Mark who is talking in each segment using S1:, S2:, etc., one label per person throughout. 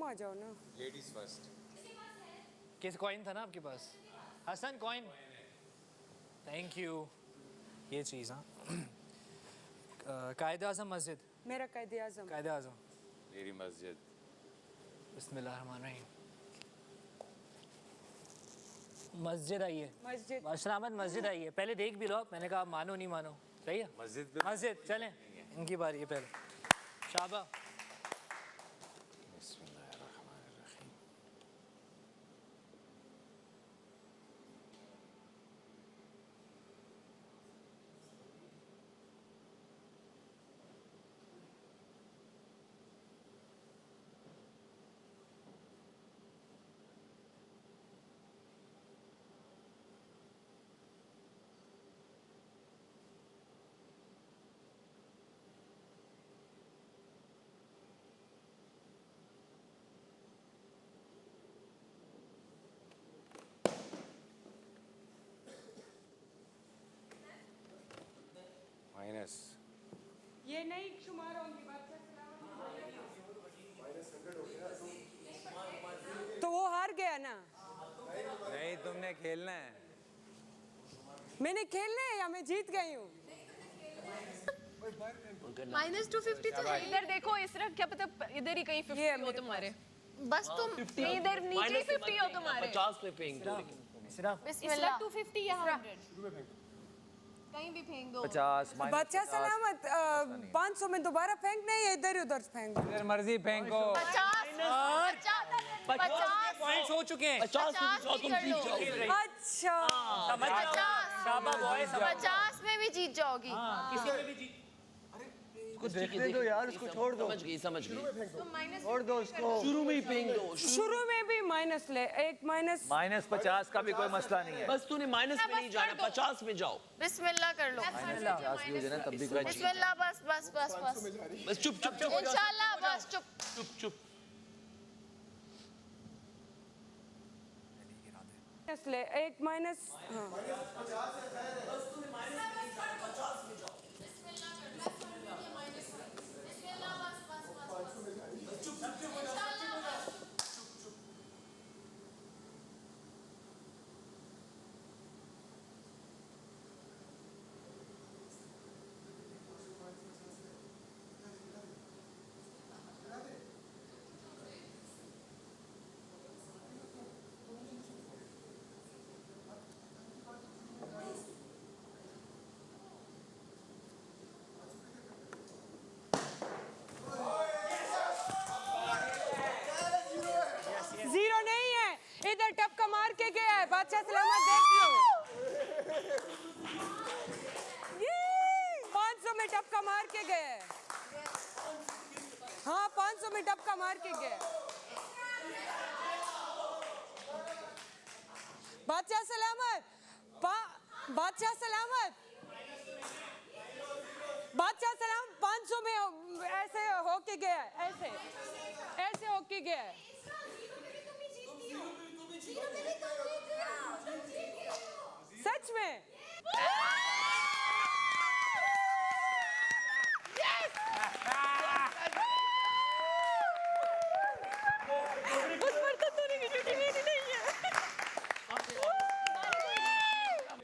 S1: दोनों आ जाओ ना।
S2: Ladies first.
S3: किस कॉइन था ना आपके पास? हसन कॉइन। Thank you. ये चीज़ हाँ। कायदे आज़म मस्जिद।
S1: मेरा कायदे आज़म।
S3: कायदे आज़म।
S2: मेरी मस्जिद।
S3: बिस्मिल्लाहिर्रहमानिर्रहीम। मस्जिद आई है।
S1: मस्जिद।
S3: अशरामत मस्जिद आई है। पहले देख भी लो, मैंने कहा मानो नहीं मानो। सही है।
S2: मस्जिद
S3: मस्जिद चलें, इनकी बारी है पहले। शाबा।
S2: बिस्मिल्लाहिर्रहमानिर्रहीम। माइनस।
S1: ये नहीं शुमार होंगी बात। तो वो हार गया ना।
S2: नहीं, तुमने खेलना है।
S1: मैंने खेलना है या मैं जीत गई हूँ?
S4: -250 तो है।
S5: इधर देखो इसरा, क्या पता इधर ही कहीं 50 हो तुम्हारे।
S4: बस तुम
S5: इधर नीचे 50 हो तुम्हारे।
S6: 50 पे फेंक दो।
S5: बिस्मिल्लाह 250 या 100 कहीं भी फेंक दो।
S2: 50
S1: बच्चा सलामत 500 में दोबारा फेंकना है या इधर उधर फेंक?
S2: इधर मर्जी फेंको।
S4: 50
S3: पॉइंट्स हो चुके हैं।
S4: 50 भी कर लो।
S1: अच्छा
S3: समझ जाओ। शाबा बॉय समझ।
S4: 50 में भी जीत जाओगी।
S3: किसी में भी जीत।
S6: उसको देखने दो यार, उसको छोड़ दो। समझ गई।
S2: छोड़ दो उसको।
S6: शुरू में ही फेंक दो।
S1: शुरू में भी माइनस ले, एक माइनस।
S2: -50 का भी कोई मसला नहीं है।
S6: बस तूने माइनस में नहीं जाना, 50 में जाओ।
S4: बिस्मिल्लाह कर लो।
S6: 50 भी हो जाए ना तब भी कोई
S4: बिस्मिल्लाह। बस बस बस बस
S6: बस चुप चुप चुप
S4: इंशाल्लाह। बस चुप
S6: चुप चुप।
S1: माइनस ले, एक माइनस। जीरो नहीं है, इधर टपका मार के गया है। बादशाह सलामत देख लो। 500 में टपका मार के गया है। हाँ 500 में टपका मार के गया है। बादशाह सलामत। बादशाह सलामत। बादशाह सलाम 500 में ऐसे होके गया है। ऐसे ऐसे होके गया है। सच में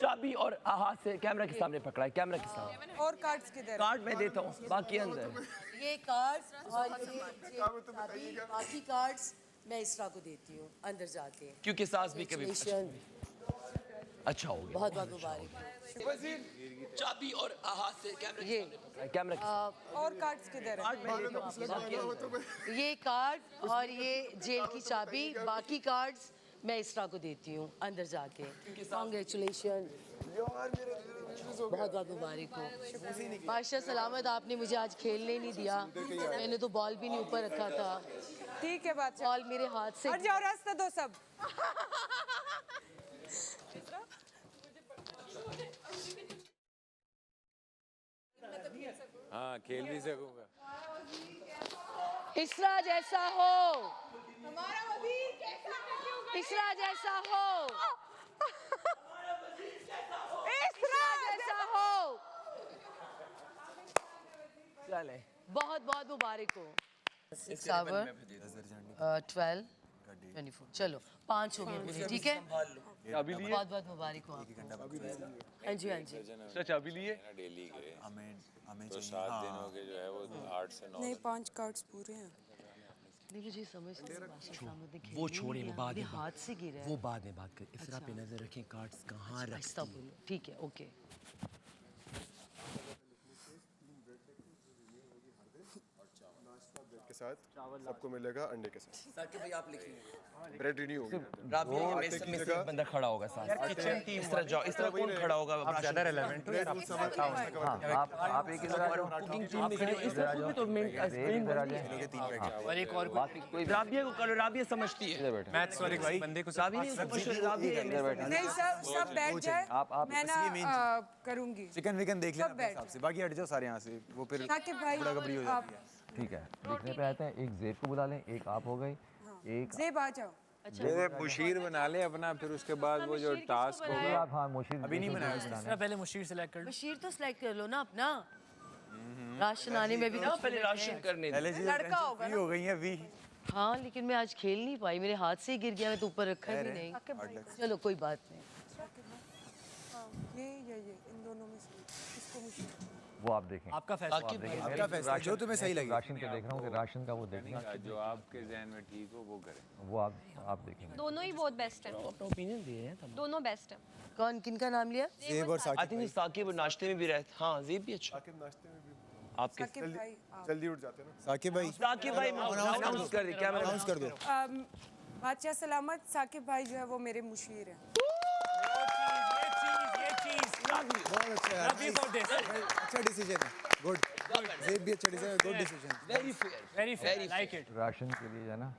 S6: चाबी और हाथ से कैमरा के सामने पकड़ा है, कैमरा के सामने।
S1: और कार्ड्स किधर?
S6: कार्ड मैं देता हूँ, बाकी अंदर।
S7: ये कार्ड्स और ये बाकी कार्ड्स मैं इसरा को देती हूँ अंदर जाके।
S6: क्योंकि सास भी कभी अच्छा हो गया।
S7: बहुत बहुत मुबारक।
S6: चाबी और हाथ से कैमरा
S7: ये
S6: कैमरा के
S1: और कार्ड्स किधर है?
S6: कार्ड मैं देता हूँ, बाकी अंदर।
S7: ये कार्ड और ये जेल की चाबी, बाकी कार्ड्स मैं इसरा को देती हूँ अंदर जाके। कॉन्ग्रेचुलेशन, बहुत बहुत मुबारक हो। बादशाह सलामत, आपने मुझे आज खेलने नहीं दिया। मैंने तो बॉल भी नहीं ऊपर रखा था।
S1: ठीक है बादशाह।
S7: बॉल मेरे हाथ से।
S1: हट जाओ, रास्ता दो सब।
S2: हाँ खेल भी सकूंगा।
S7: इसरा जैसा हो, इसरा जैसा हो, इसरा जैसा हो।
S6: चले।
S7: बहुत बहुत मुबारक हो। 6 आवर 12 24 चलो 5 हो गए पूरे ठीक है
S2: अभी लिए
S7: बहुत बहुत मुबारक हो आपको हाँ जी हाँ जी
S2: सच अभी लिए
S8: डेली गए
S9: हमें
S8: तो
S9: चाहिए
S8: 7 दिन हो गए जो है वो 8 से 9
S1: नहीं 5 कार्ड्स पूरे हैं
S7: नहीं मुझे समझ नहीं बादशाह साहब ने
S6: वो छोड़िए, वो बाद में
S7: हाथ से गिरा है
S6: वो बाद में बात कर। इफ्रा पे नजर रखें, कार्ड्स कहाँ
S7: आहिस्ता
S6: रखती
S7: बोलो ठीक है ओके
S9: के साथ सबको मिलेगा अंडे के साथ
S6: साकिब भाई आप लिखिए।
S9: ब्रेड रिन्यू होगी
S6: राबी में सब में से एक बंदा खड़ा होगा साथ। इस तरह जाओ, इस तरह कौन खड़ा होगा? आप ज्यादा रेलेवेंट हो यार।
S2: आप एक इधर आ जाओ,
S6: कुकिंग टीम में खड़े इस तरह तो मैं स्क्रीन पर आ जाए।
S3: और एक और कोई
S6: राबिया को करो, राबिया समझती है।
S3: मैथ्स और एक बंदे को
S6: राबिया नहीं समझती, राबिया है इधर बैठे।
S1: नहीं सब बैठ जाए मैं ना करूंगी
S10: चिकन विकन देख लेना अपने हिसाब से, बाकी हट जाओ सारे यहाँ से, वो फिर
S1: साकिब भाई
S10: गबड़ी हो जाती है।
S2: ठीक है लिखने पे आते हैं। एक जेब को बुला लें, एक आप हो गई, एक
S1: जेब आ जाओ
S8: ये मुशीर बना ले अपना, फिर उसके बाद वो जो टास्क होगा
S2: आप। हाँ मुशीर
S10: अभी नहीं बनाया उसने।
S3: पहले मुशीर सेलेक्ट कर लो।
S7: बशीर तो सिलेक्ट कर लो ना अपना राशन आने में भी
S6: ना पहले राशन करने दे।
S10: पहले जी
S5: लड़का होगा
S10: फ्री हो गई है अभी।
S7: हाँ लेकिन मैं आज खेल नहीं पाई मेरे हाथ से ही गिर गया मैं तो ऊपर रखा भी नहीं चलो कोई बात नहीं
S1: ये इन दोनों में से इसको मुझे
S2: वो आप देखें।
S3: आपका फैसला।
S10: आपका फैसला जो तुम्हें सही लगे।
S2: राशन के देख रहा हूँ कि राशन का वो देखना,
S8: जो आपके जहन में ठीक हो वो करें।
S2: वो आप देखेंगे।
S5: दोनों ही बहुत बेस्ट है
S6: अपना ओपिनियन दे रहे हैं तब।
S5: दोनों बेस्ट है
S7: कौन किनका नाम लिया
S10: जेब और
S6: आई
S10: साकिब
S6: थिंक साकिब नाश्ते में भी रहते। हाँ जेब भी अच्छा।
S9: साकिब नाश्ते में भी
S6: आपके
S1: साकिब भाई
S9: जल्दी उठ जाते हैं ना।
S10: साकिब भाई
S6: साकिब भाई अनाउंस कर दे, कैमरा
S10: अनाउंस कर दो।
S1: बादशाह सलामत साकिब भाई जो है वो मेरे मुशीर हैं
S10: बहुत अच्छा है, अच्छा डिसीजन है, गुड। जेब भी अच्छा डिसीजन है, good decision.
S6: Very fair,
S3: very fair, like it.
S2: Ration के लिए है ना,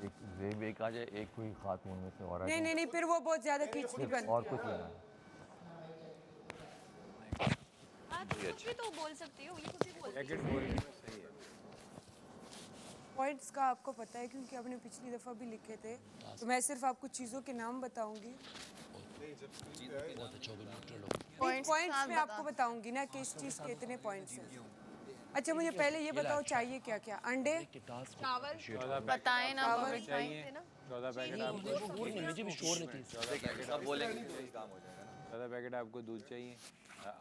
S2: एक जेब एक आ जाए, एक कोई खातून में से और आ जाए।
S1: नहीं फिर वो बहुत ज्यादा खींचती बन
S2: और कुछ लेना है।
S5: कुछ भी तो बोल सकती हो ये कुछ भी बोल
S8: जैकेट बोलने में सही है।
S1: पॉइंट्स का आपको पता है क्योंकि आपने पिछली दफ़ा भी लिखे थे तो मैं सिर्फ आपको चीज़ों के नाम बताऊंगी पॉइंट्स में आपको बताऊंगी ना कि इस चीज़ के इतने पॉइंट्स हैं। अच्छा मुझे पहले ये बताओ चाहिए क्या क्या अंडे
S5: चावल
S4: बताएं ना
S1: चावल
S8: चाहिए 14 पैकेट आपको,
S6: मुझे भी शोर नहीं थी।
S8: सब बोलेंगे तो ही काम हो जाएगा। 14 पैकेट आपको दूध चाहिए,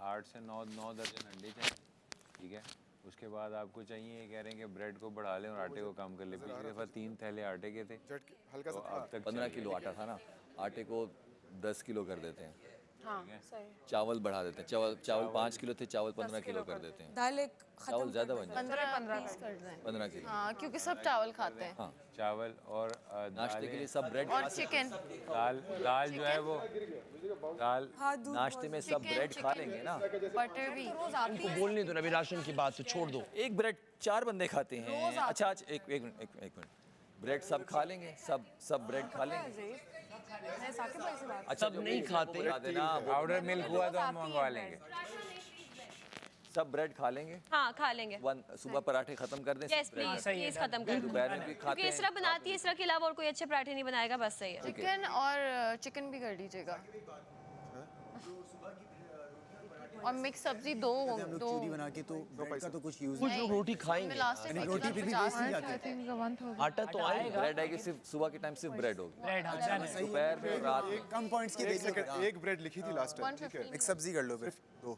S8: 8 से 9 दर्जन अंडे चाहिए, ठीक है। उसके बाद आपको चाहिए, ये कह रहे हैं कि ब्रेड को बढ़ा लें और आटे को कम कर लें। पिछली दफ़ा 3 थैले आटे के थे,
S9: हल्का
S8: तो
S9: सा
S8: अब तक
S11: 15 किलो आटा था ना, आटे को 10 किलो कर देते हैं।
S5: हाँ सही
S11: चावल बढ़ा देते हैं, चावल 5 किलो थे, चावल 15 किलो कर देते हैं।
S1: दाल एक
S11: चावल ज़्यादा बन जाए
S4: 15 पीस कर दें
S11: 15 किलो।
S4: हाँ क्योंकि सब चावल खाते हैं
S11: हाँ
S8: चावल और
S11: नाश्ते के लिए सब ब्रेड
S4: और चिकन
S8: दाल जो है वो दाल
S1: हाँ दूध
S11: नाश्ते में सब ब्रेड खा लेंगे ना।
S4: बटर भी
S6: इनको बोलने दो ना, अभी राशन की बात तो छोड़ दो।
S11: एक ब्रेड 4 बंदे खाते हैं। अच्छा एक मिनट, ब्रेड सब खा लेंगे, सब ब्रेड खा लेंगे। अच्छा
S6: सब नहीं खाते।
S8: पाउडर मिल्क हुआ तो हम मंगवा लेंगे।
S11: सब ब्रेड खा लेंगे,
S5: हाँ खा लेंगे
S11: सुबह पराठे खत्म कर दें।
S5: यस प्लीज खत्म कर दो
S11: दोपहर में भी खाते
S5: क्योंकि इस तरह
S11: हैं।
S5: बनाती है इस तरह के अलावा और कोई अच्छे पराठे नहीं बनाएगा बस सही है
S4: चिकन और चिकन भी कर दीजिएगा और मिक्स सब्जी दो
S10: चूरी बना के तो ब्रेड का तो कुछ यूज
S6: कुछ लोग रोटी खाएंगे,
S4: लास्ट टाइम
S10: रोटी फिर भी वेस्ट नहीं जाती।
S6: आटा तो आएगा।
S11: ब्रेड है कि सिर्फ सुबह के टाइम सिर्फ ब्रेड होगी,
S3: ब्रेड हाँ जाने
S11: दोपहर में रात में।
S10: कम पॉइंट्स की देख लो।
S9: एक ब्रेड लिखी थी लास्ट टाइम, ठीक है।
S10: एक सब्जी कर लो फिर 2।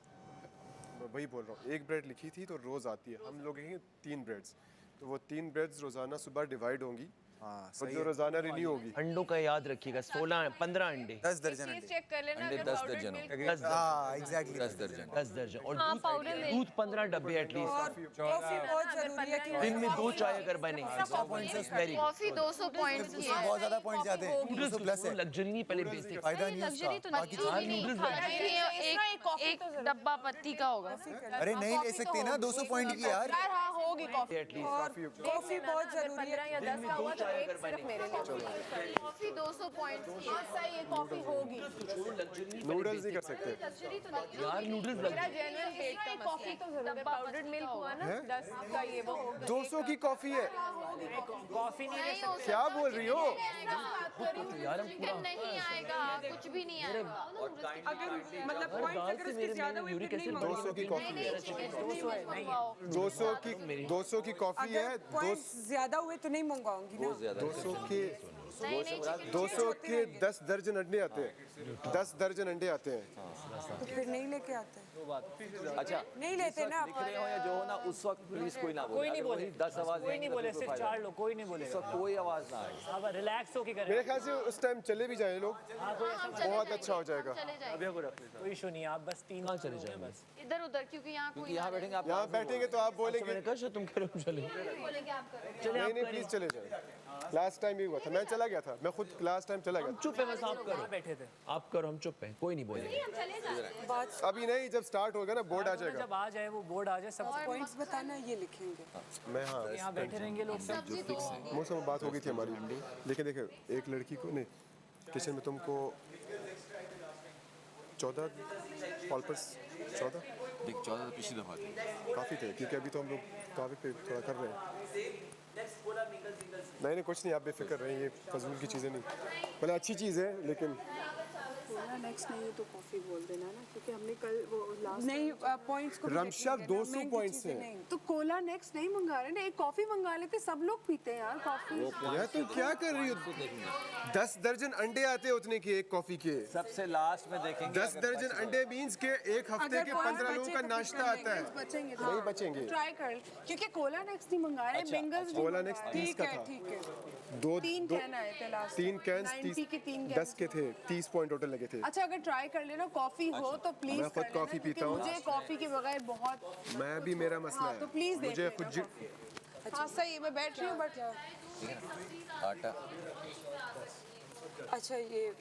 S9: मैं वही बोल रहा हूँ, एक ब्रेड लिखी थी तो रोज आती है। हम लोग हैं 3 ब्रेड्स, तो वो 3 ब्रेड्स रोजाना सुबह डिवाइड होंगी
S10: हाँ
S9: और
S10: सही
S9: जो रोजाना रिन्यू होगी।
S6: अंडों का याद रखिएगा, 15 अंडे,
S10: 10 दर्जन अंडे।
S5: चेक कर लेना
S11: अंडे 10 दर्जन हो,
S6: 10
S10: हाँ एग्जैक्टली
S11: 10 दर्जन।
S6: 10 दर्जन और
S5: हाँ पाउडर मिल्क
S6: दूध 15 डब्बे एटलीस्ट।
S1: कॉफी बहुत जरूरी है कि
S6: दिन में 2 चाय अगर बने। वेरी
S4: कॉफी 200 पॉइंट्स की है
S10: बहुत ज्यादा पॉइंट जाते हैं। 200 प्लस है,
S6: लग्जरी नहीं, पहले बेसिक।
S10: फायदा नहीं है
S5: लग्जरी
S10: उसका।
S5: तो
S10: बाकी
S4: एक डब्बा पत्ती का होगा
S10: अरे नहीं ले सकते ना 200 पॉइंट की यार।
S5: हाँ होगी कॉफी
S6: एटलीस्ट
S1: कॉफी बहुत जरूरी है कि
S5: या 10 का हुआ तो एक सिर्फ मेरे लिए
S4: कॉफी 200 पॉइंट्स की है
S5: सही है कॉफी होगी
S9: नूडल्स एक कर सकते।
S11: यार नूडल्स लग
S5: कॉफी तो जरूर पाउडर्ड मिल्क हुआ ना 10 का ये वो
S9: 200 की कॉफी है,
S3: कॉफी नहीं ले सकते।
S9: क्या बोल रही हो?
S11: यार हम पूरा
S4: नहीं आएगा, कुछ भी नहीं आएगा।
S1: अगर मतलब पॉइंट्स अगर उसके ज्यादा हुए फिर नहीं
S9: 200 की कॉफी है, 200 की कॉफी है,
S1: पॉइंट्स ज्यादा हुए तो नहीं मंगवाऊंगी ना।
S9: 200 के 10 दर्जन अंडे आते हैं, 10 दर्जन अंडे आते हैं।
S1: तो फिर नहीं लेके आते,
S11: अच्छा
S1: नहीं लेते ना
S11: दिख रहे हो या जो हो ना उस वक्त प्लीज कोई ना बोले।
S3: कोई नहीं
S11: अगर
S3: बोले,
S11: वही 10 आवाज
S3: कोई नहीं बोले, सिर्फ 4 लोग, कोई नहीं बोलेगा।
S11: कोई आवाज ना आए।
S3: अब रिलैक्स होके करें।
S9: मेरे ख्याल से उस टाइम चले भी जाए लोग, बहुत अच्छा हो जाएगा।
S3: कोई इशू नहीं है, आप बस 3
S11: कहाँ चले जाएंगे?
S3: बस
S4: इधर उधर क्योंकि यहाँ कोई
S11: यहाँ बैठेंगे आप,
S9: यहाँ बैठेंगे तो आप बोलेंगे
S11: मैंने कहा तुम कह रहे हो चले।
S9: नहीं नहीं प्लीज चले जाए। लास्ट टाइम भी हुआ था, मैं चला गया था, मैं खुद लास्ट टाइम चला गया था।
S11: चुप है, बस आप करो,
S3: बैठे थे।
S11: आप करो, हम चुप हैं, कोई नहीं बोलेगा।
S9: अभी नहीं, जब स्टार्ट होगा ना बोर्ड आ जाएगा।
S3: जब आ जाए वो बोर्ड आ जाए सब
S1: पॉइंट्स बताना, ये लिखेंगे।
S9: मैं हाँ
S3: यहाँ बैठे रहेंगे लोग सब।
S9: मौसम बात हो गई थी हमारी, लेकिन देखो एक लड़की को नहीं किचन में तुमको 14 पॉल्पर्स 14
S6: देख 14 पिछली दफा थी।
S9: काफ़ी थे, क्योंकि अभी तो हम लोग काफ़ी पे थोड़ा कर रहे हैं। नहीं कुछ नहीं, आप बेफिक्र रहे, ये फजूल की चीज़ें नहीं, मतलब अच्छी चीज़ है लेकिन
S1: नेक्स्ट नहीं तो कॉफी बोल देना ना, क्योंकि हमने कल वो लास्ट नहीं पॉइंट्स को
S9: रमशा 200 पॉइंट्स हैं।
S1: तो कोला नेक्स्ट नहीं मंगा रहे ना, एक कॉफी मंगा लेते, सब लोग पीते हैं यार कॉफी।
S9: यार तुम क्या कर रही हो? 10 दर्जन अंडे आते हैं उतने के एक कॉफी के।
S11: सबसे लास्ट में देखेंगे
S9: 10 दर्जन अंडे मीन्स के एक हफ्ते के 15 लोगों का नाश्ता आता है।
S1: बचेंगे
S9: नहीं बचेंगे।
S1: ट्राई कर, क्योंकि कोला नेक्स्ट नहीं मंगा रहे, बेंगल्स
S9: कोला नेक्स्ट 30 का था।
S1: ठीक है,
S9: दो
S1: 3 कैन आए थे लास्ट,
S9: 3 कैंस
S1: 90 के 3
S9: 10 के थे, 30 पॉइंट टोटल लगे थे।
S1: अच्छा अगर ट्राई कर लेना कॉफी हो तो प्लीज
S9: मैं खुद कॉफी पीता हूँ।
S1: मुझे कॉफी के बगैर बहुत
S9: मैं भी, मेरा मसला है,
S1: तो प्लीज
S9: मुझे खुद
S1: हाँ सही है, मैं बैठ रही हूँ बट
S11: आटा।
S1: अच्छा ये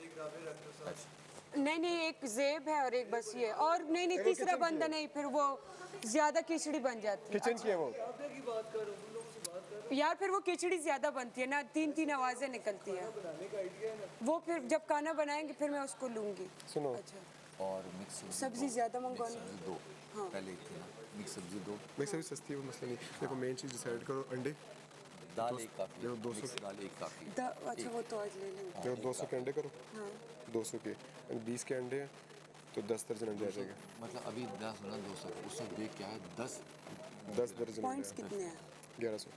S1: नहीं एक जेब है और एक बस ये, और नहीं तीसरा बंदा नहीं, फिर वो ज्यादा खिचड़ी बन जाती है।
S9: किचन की है वो
S1: यार, फिर वो खिचड़ी ज्यादा बनती है ना, 3 आवाजें निकलती है वो, फिर जब खाना बनाएंगे फिर मैं उसको लूंगी।
S9: सुनो
S1: अच्छा
S6: और मिक्स
S1: सब्जी ज्यादा मंगवानी,
S6: 2 पहले एक थी ना, मिक्स सब्जी 2।
S9: मिक्स सब्जी सस्ती है, वो मसला नहीं। देखो मेन चीज़ डिसाइड करो, अंडे
S6: दाल एक काफी,
S9: देखो 200
S6: मिक्स दाल एक काफी।
S1: अच्छा वो तो आज ले लेंगे।
S9: देखो 200 के अंडे करो, 200 के 20 के अंडे हैं तो 10 दर्जन अंडे आ जाएगा।
S6: मतलब अभी 10 ना 200, उससे देख क्या है 10
S9: दर्जन
S1: पॉइंट्स कितने हैं?
S9: 1100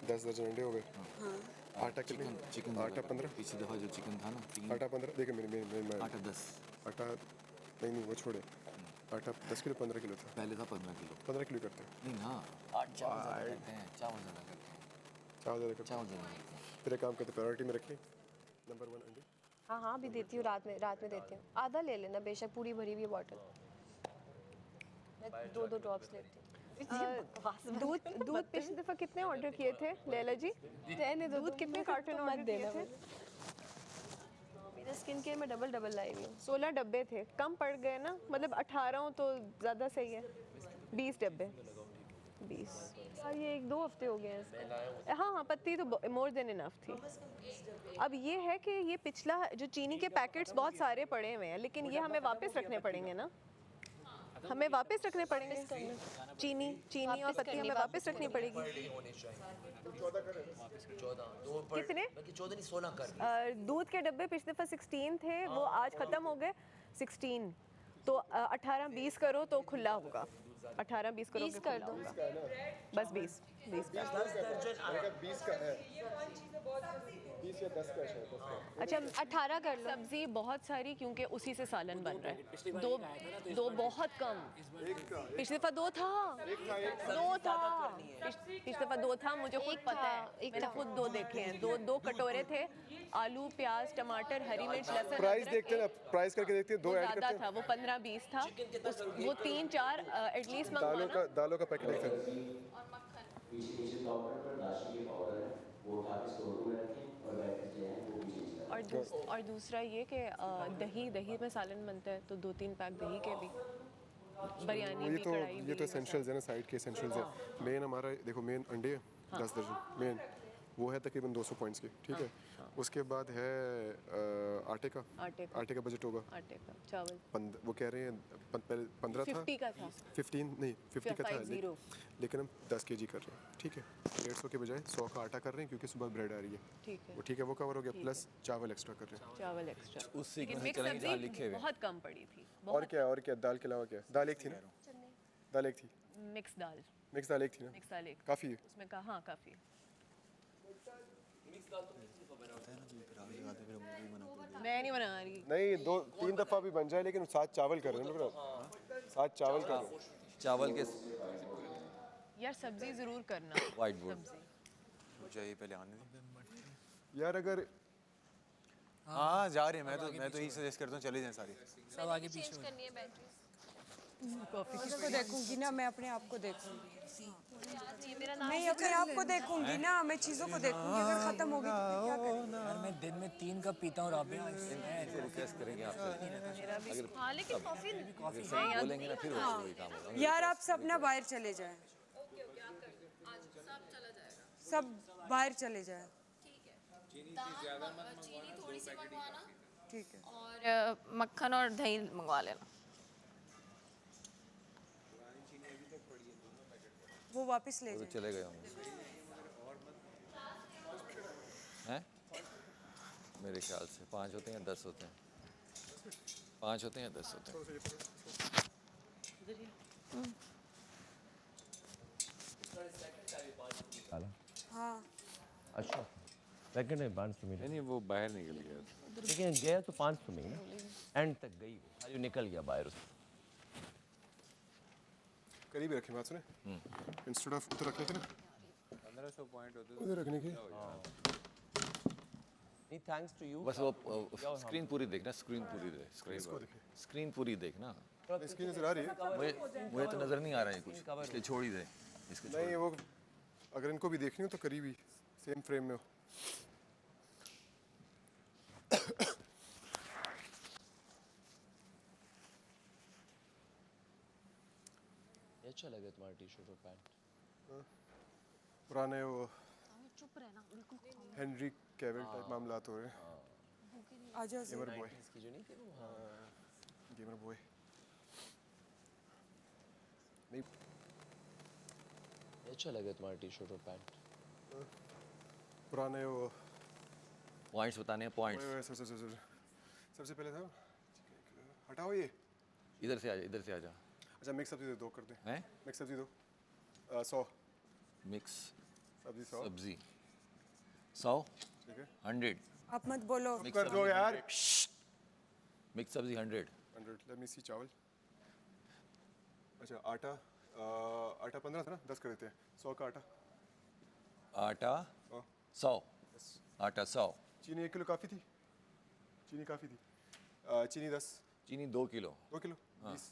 S9: 10 दर्जन अंडे हो गए। आटा कितने?
S6: चिकन
S9: आटा 15।
S6: पिछली दफा जो चिकन था ना 3
S9: आटा 15। देखिए मेरे
S6: आटा 10
S9: आटा नहीं वो छोड़े, आटा 10 किलो 15 किलो था,
S6: पहले था 15 किलो
S9: 15 किलो करते हैं।
S6: नहीं ना, चावल ज़्यादा करते हैं, चावल ज़्यादा करते हैं,
S9: चावल ज़्यादा करते
S6: चावल ज़्यादा करते हैं।
S9: हैं। फिर एक काम करते, प्रायोरिटी में रखें नंबर 1 अंडे।
S5: हाँ हाँ अभी देती हूँ, रात में देती हूँ। आधा ले लेना बेशक, पूरी भरी हुई बॉटल। मैं 2 ड्रॉप्स लेती हूँ। दूध पिछली दफा कितने ऑर्डर किए थे लैला जी? दूध कितने कार्टन ऑर्डर किए थे? मेरा स्किन केयर में डबल लाई हुई हूँ। 16 डब्बे थे, कम पड़ गए ना, मतलब 18 हो तो ज़्यादा सही है। 20 डब्बे 20 ये 1-2 हफ्ते हो गए हैं इसको। हाँ पत्ती तो मोर देन इनफ थी। अब ये है कि ये पिछला जो चीनी के पैकेट्स बहुत सारे पड़े हुए हैं, लेकिन ये हमें वापस रखने पड़ेंगे ना, हमें वापस रखने पड़ेंगे। चीनी और पत्ती हमें वापस रखनी पड़ेगी। कितने?
S11: 14 नहीं 16 कर।
S5: दूध के डब्बे पिछले दफा 16 थे, वो आज खत्म हो गए 16, तो 18-20 करो तो खुला होगा। 18-20 करो तो खुला होगा। बस 20 का
S9: 20 का है, 20 या 10 का है।
S5: अच्छा 18 कर लो। सब्जी बहुत सारी, क्योंकि उसी से सालन बन रहा है। दो बहुत कम। पिछली दफा 2 था। पिछली दफा 2 था, मुझे खुद पता है, मैंने खुद 2 देखे हैं। 2 कटोरे थे, आलू प्याज टमाटर हरी मिर्च लहसुन।
S9: प्राइस देखते हैं ना, प्राइस करके देखते हैं, 2 ऐड करते हैं।
S5: था वो 15-20 था, वो 3-4 एटलीस्ट मंगवाना।
S9: दालों का पैकेट देखते हैं।
S5: और दूसरा ये कि दही में सालन बनता है, तो 2-3 पैक दही के भी। बिरयानी भी, कढ़ाई भी।
S9: ये तो एसेंशियल्स है ना, साइड के एसेंशियल्स है। मेन हमारा देखो, मेन अंडे 10 दर्जन मेन, वो है तकरीबन 200 पॉइंट्स की, ठीक है। उसके बाद है आटे का बजट होगा
S5: आटे का चावल
S9: वो कह रहे हैं पहले 15 था
S5: 50 का था
S9: 15 नहीं 50 का था
S5: 50
S9: लेकिन हम 10 kg कर रहे हैं, ठीक है। 150 के बजाय 100 का आटा कर रहे हैं क्योंकि सुबह ब्रेड आ रही है,
S5: ठीक है
S9: वो ठीक है, वो कवर हो गया, प्लस चावल एक्स्ट्रा कर रहे हैं।
S5: चावल एक्स्ट्रा
S11: उस सीक्वेंस में
S5: मिक्स
S11: चलेंगे जहाँ
S5: सब्जी
S11: लिखे हुए हैं।
S5: बहुत कम पड़ी थी
S9: और क्या दाल के अलावा क्या दाल एक थी ना, दाल एक थी,
S5: मिक्स दाल
S9: मिक्स दाल एक थी ना,
S5: मिक्स दाल एक
S9: काफ़ी है।
S5: उसमें कहा हाँ काफ़ी है। मैं नहीं बना रही
S9: नहीं 2-3 दफ़ा भी बन जाए लेकिन साथ चावल कर रहे हैं लोग, साथ चावल कर रहे हैं।
S11: चावल के
S5: यार सब्जी जरूर करना
S11: वाइट बोर्ड
S5: सब्जी
S10: चाहिए पहले आने दे
S9: यार अगर
S10: हाँ जा रहे हैं मैं तो यही सजेस्ट करता हूँ चले जाएं सारी
S3: सब आगे पीछे हो
S4: करनी है बैटरी
S1: चीज़ों को देखूंगी ना, मैं अपने आप को देखूंगी,
S4: मेरा नाम
S1: मैं अपने आप को देखूंगी ना, मैं चीज़ों को देखूंगी। अगर खत्म होगी तो फिर क्या करेंगे?
S3: यार मैं दिन में 3 कप पीता हूँ राबिया,
S11: रिक्वेस्ट करेंगे आपसे अगर
S4: हाँ लेकिन कॉफी
S11: बोलेंगे ना फिर वही काम होगा।
S1: यार आप सब ना बाहर चले जाएं, सब बाहर चले जाएं,
S4: चीनी थोड़ी सी मंगवाना
S1: ठीक है।
S4: और मक्खन और दही मंगवा लेना।
S1: वो वापस ले
S11: वो तो
S1: जाएं।
S11: चले गए होंगे हैं मेरे ख्याल से 5 होते हैं 10 होते हैं 5 होते हैं 10 होते हैं।
S1: हाँ
S2: अच्छा सेकंड है 500 मिले,
S8: नहीं वो बाहर निकल गया था।
S2: लेकिन गया तो 500 में ही ना, एंड तक गई वो, खाली निकल गया बाहर उससे।
S9: करीब ही रखे बात सुने, इंस्टेड ऑफ उधर रखने के ना
S8: 1500 पॉइंट होते
S9: उधर रखने के।
S2: नहीं थैंक्स टू यू।
S11: बस वो स्क्रीन पूरी देखना, स्क्रीन पूरी देख, स्क्रीन पूरी देखना।
S9: इसकी नजर आ रही है
S11: मुझे तो नजर नहीं आ रहा है कुछ, इसलिए छोड़ ही दे इसको।
S9: नहीं वो अगर इनको भी देखनी हो तो करीब ही सेम फ्रेम में हो।
S2: ये अच्छा लगे तुम्हारा टी शर्ट और पैंट।
S9: पुराने वो
S4: चुप रहना बिल्कुल
S9: हेनरी कैविल टाइप मामलात हो रहे हैं।
S1: आ जाओ
S9: गेमर बॉय,
S2: इसकी जो नहीं थी वो,
S9: गेमर बॉय नहीं
S2: ये अच्छा लगे तुम्हारा टी शर्ट और पैंट।
S9: पुराने वो
S11: पॉइंट्स बताने हैं पॉइंट्स।
S9: सबसे पहले था हटाओ ये,
S11: इधर से आ जा, इधर से आ जा।
S9: अच्छा मिक्स सब्जी दो कर दे,
S11: हैं
S9: मिक्स सब्जी दो 100
S11: मिक्स
S9: सब्जी 100
S11: सब्जी 100
S9: ठीक है
S11: 100
S1: आप मत बोलो।
S9: कर दो यार।
S11: मिक्स सब्जी 100
S9: लेट मी सी चावल। अच्छा आटा आटा 15 था ना, 10 कर देते हैं। 100 का आटा,
S11: आटा
S9: हाँ।
S11: 100 आटा 100
S9: चीनी 1 किलो काफ़ी थी, चीनी काफ़ी थी। चीनी 10,
S11: चीनी 2 किलो
S9: 2 किलो 20,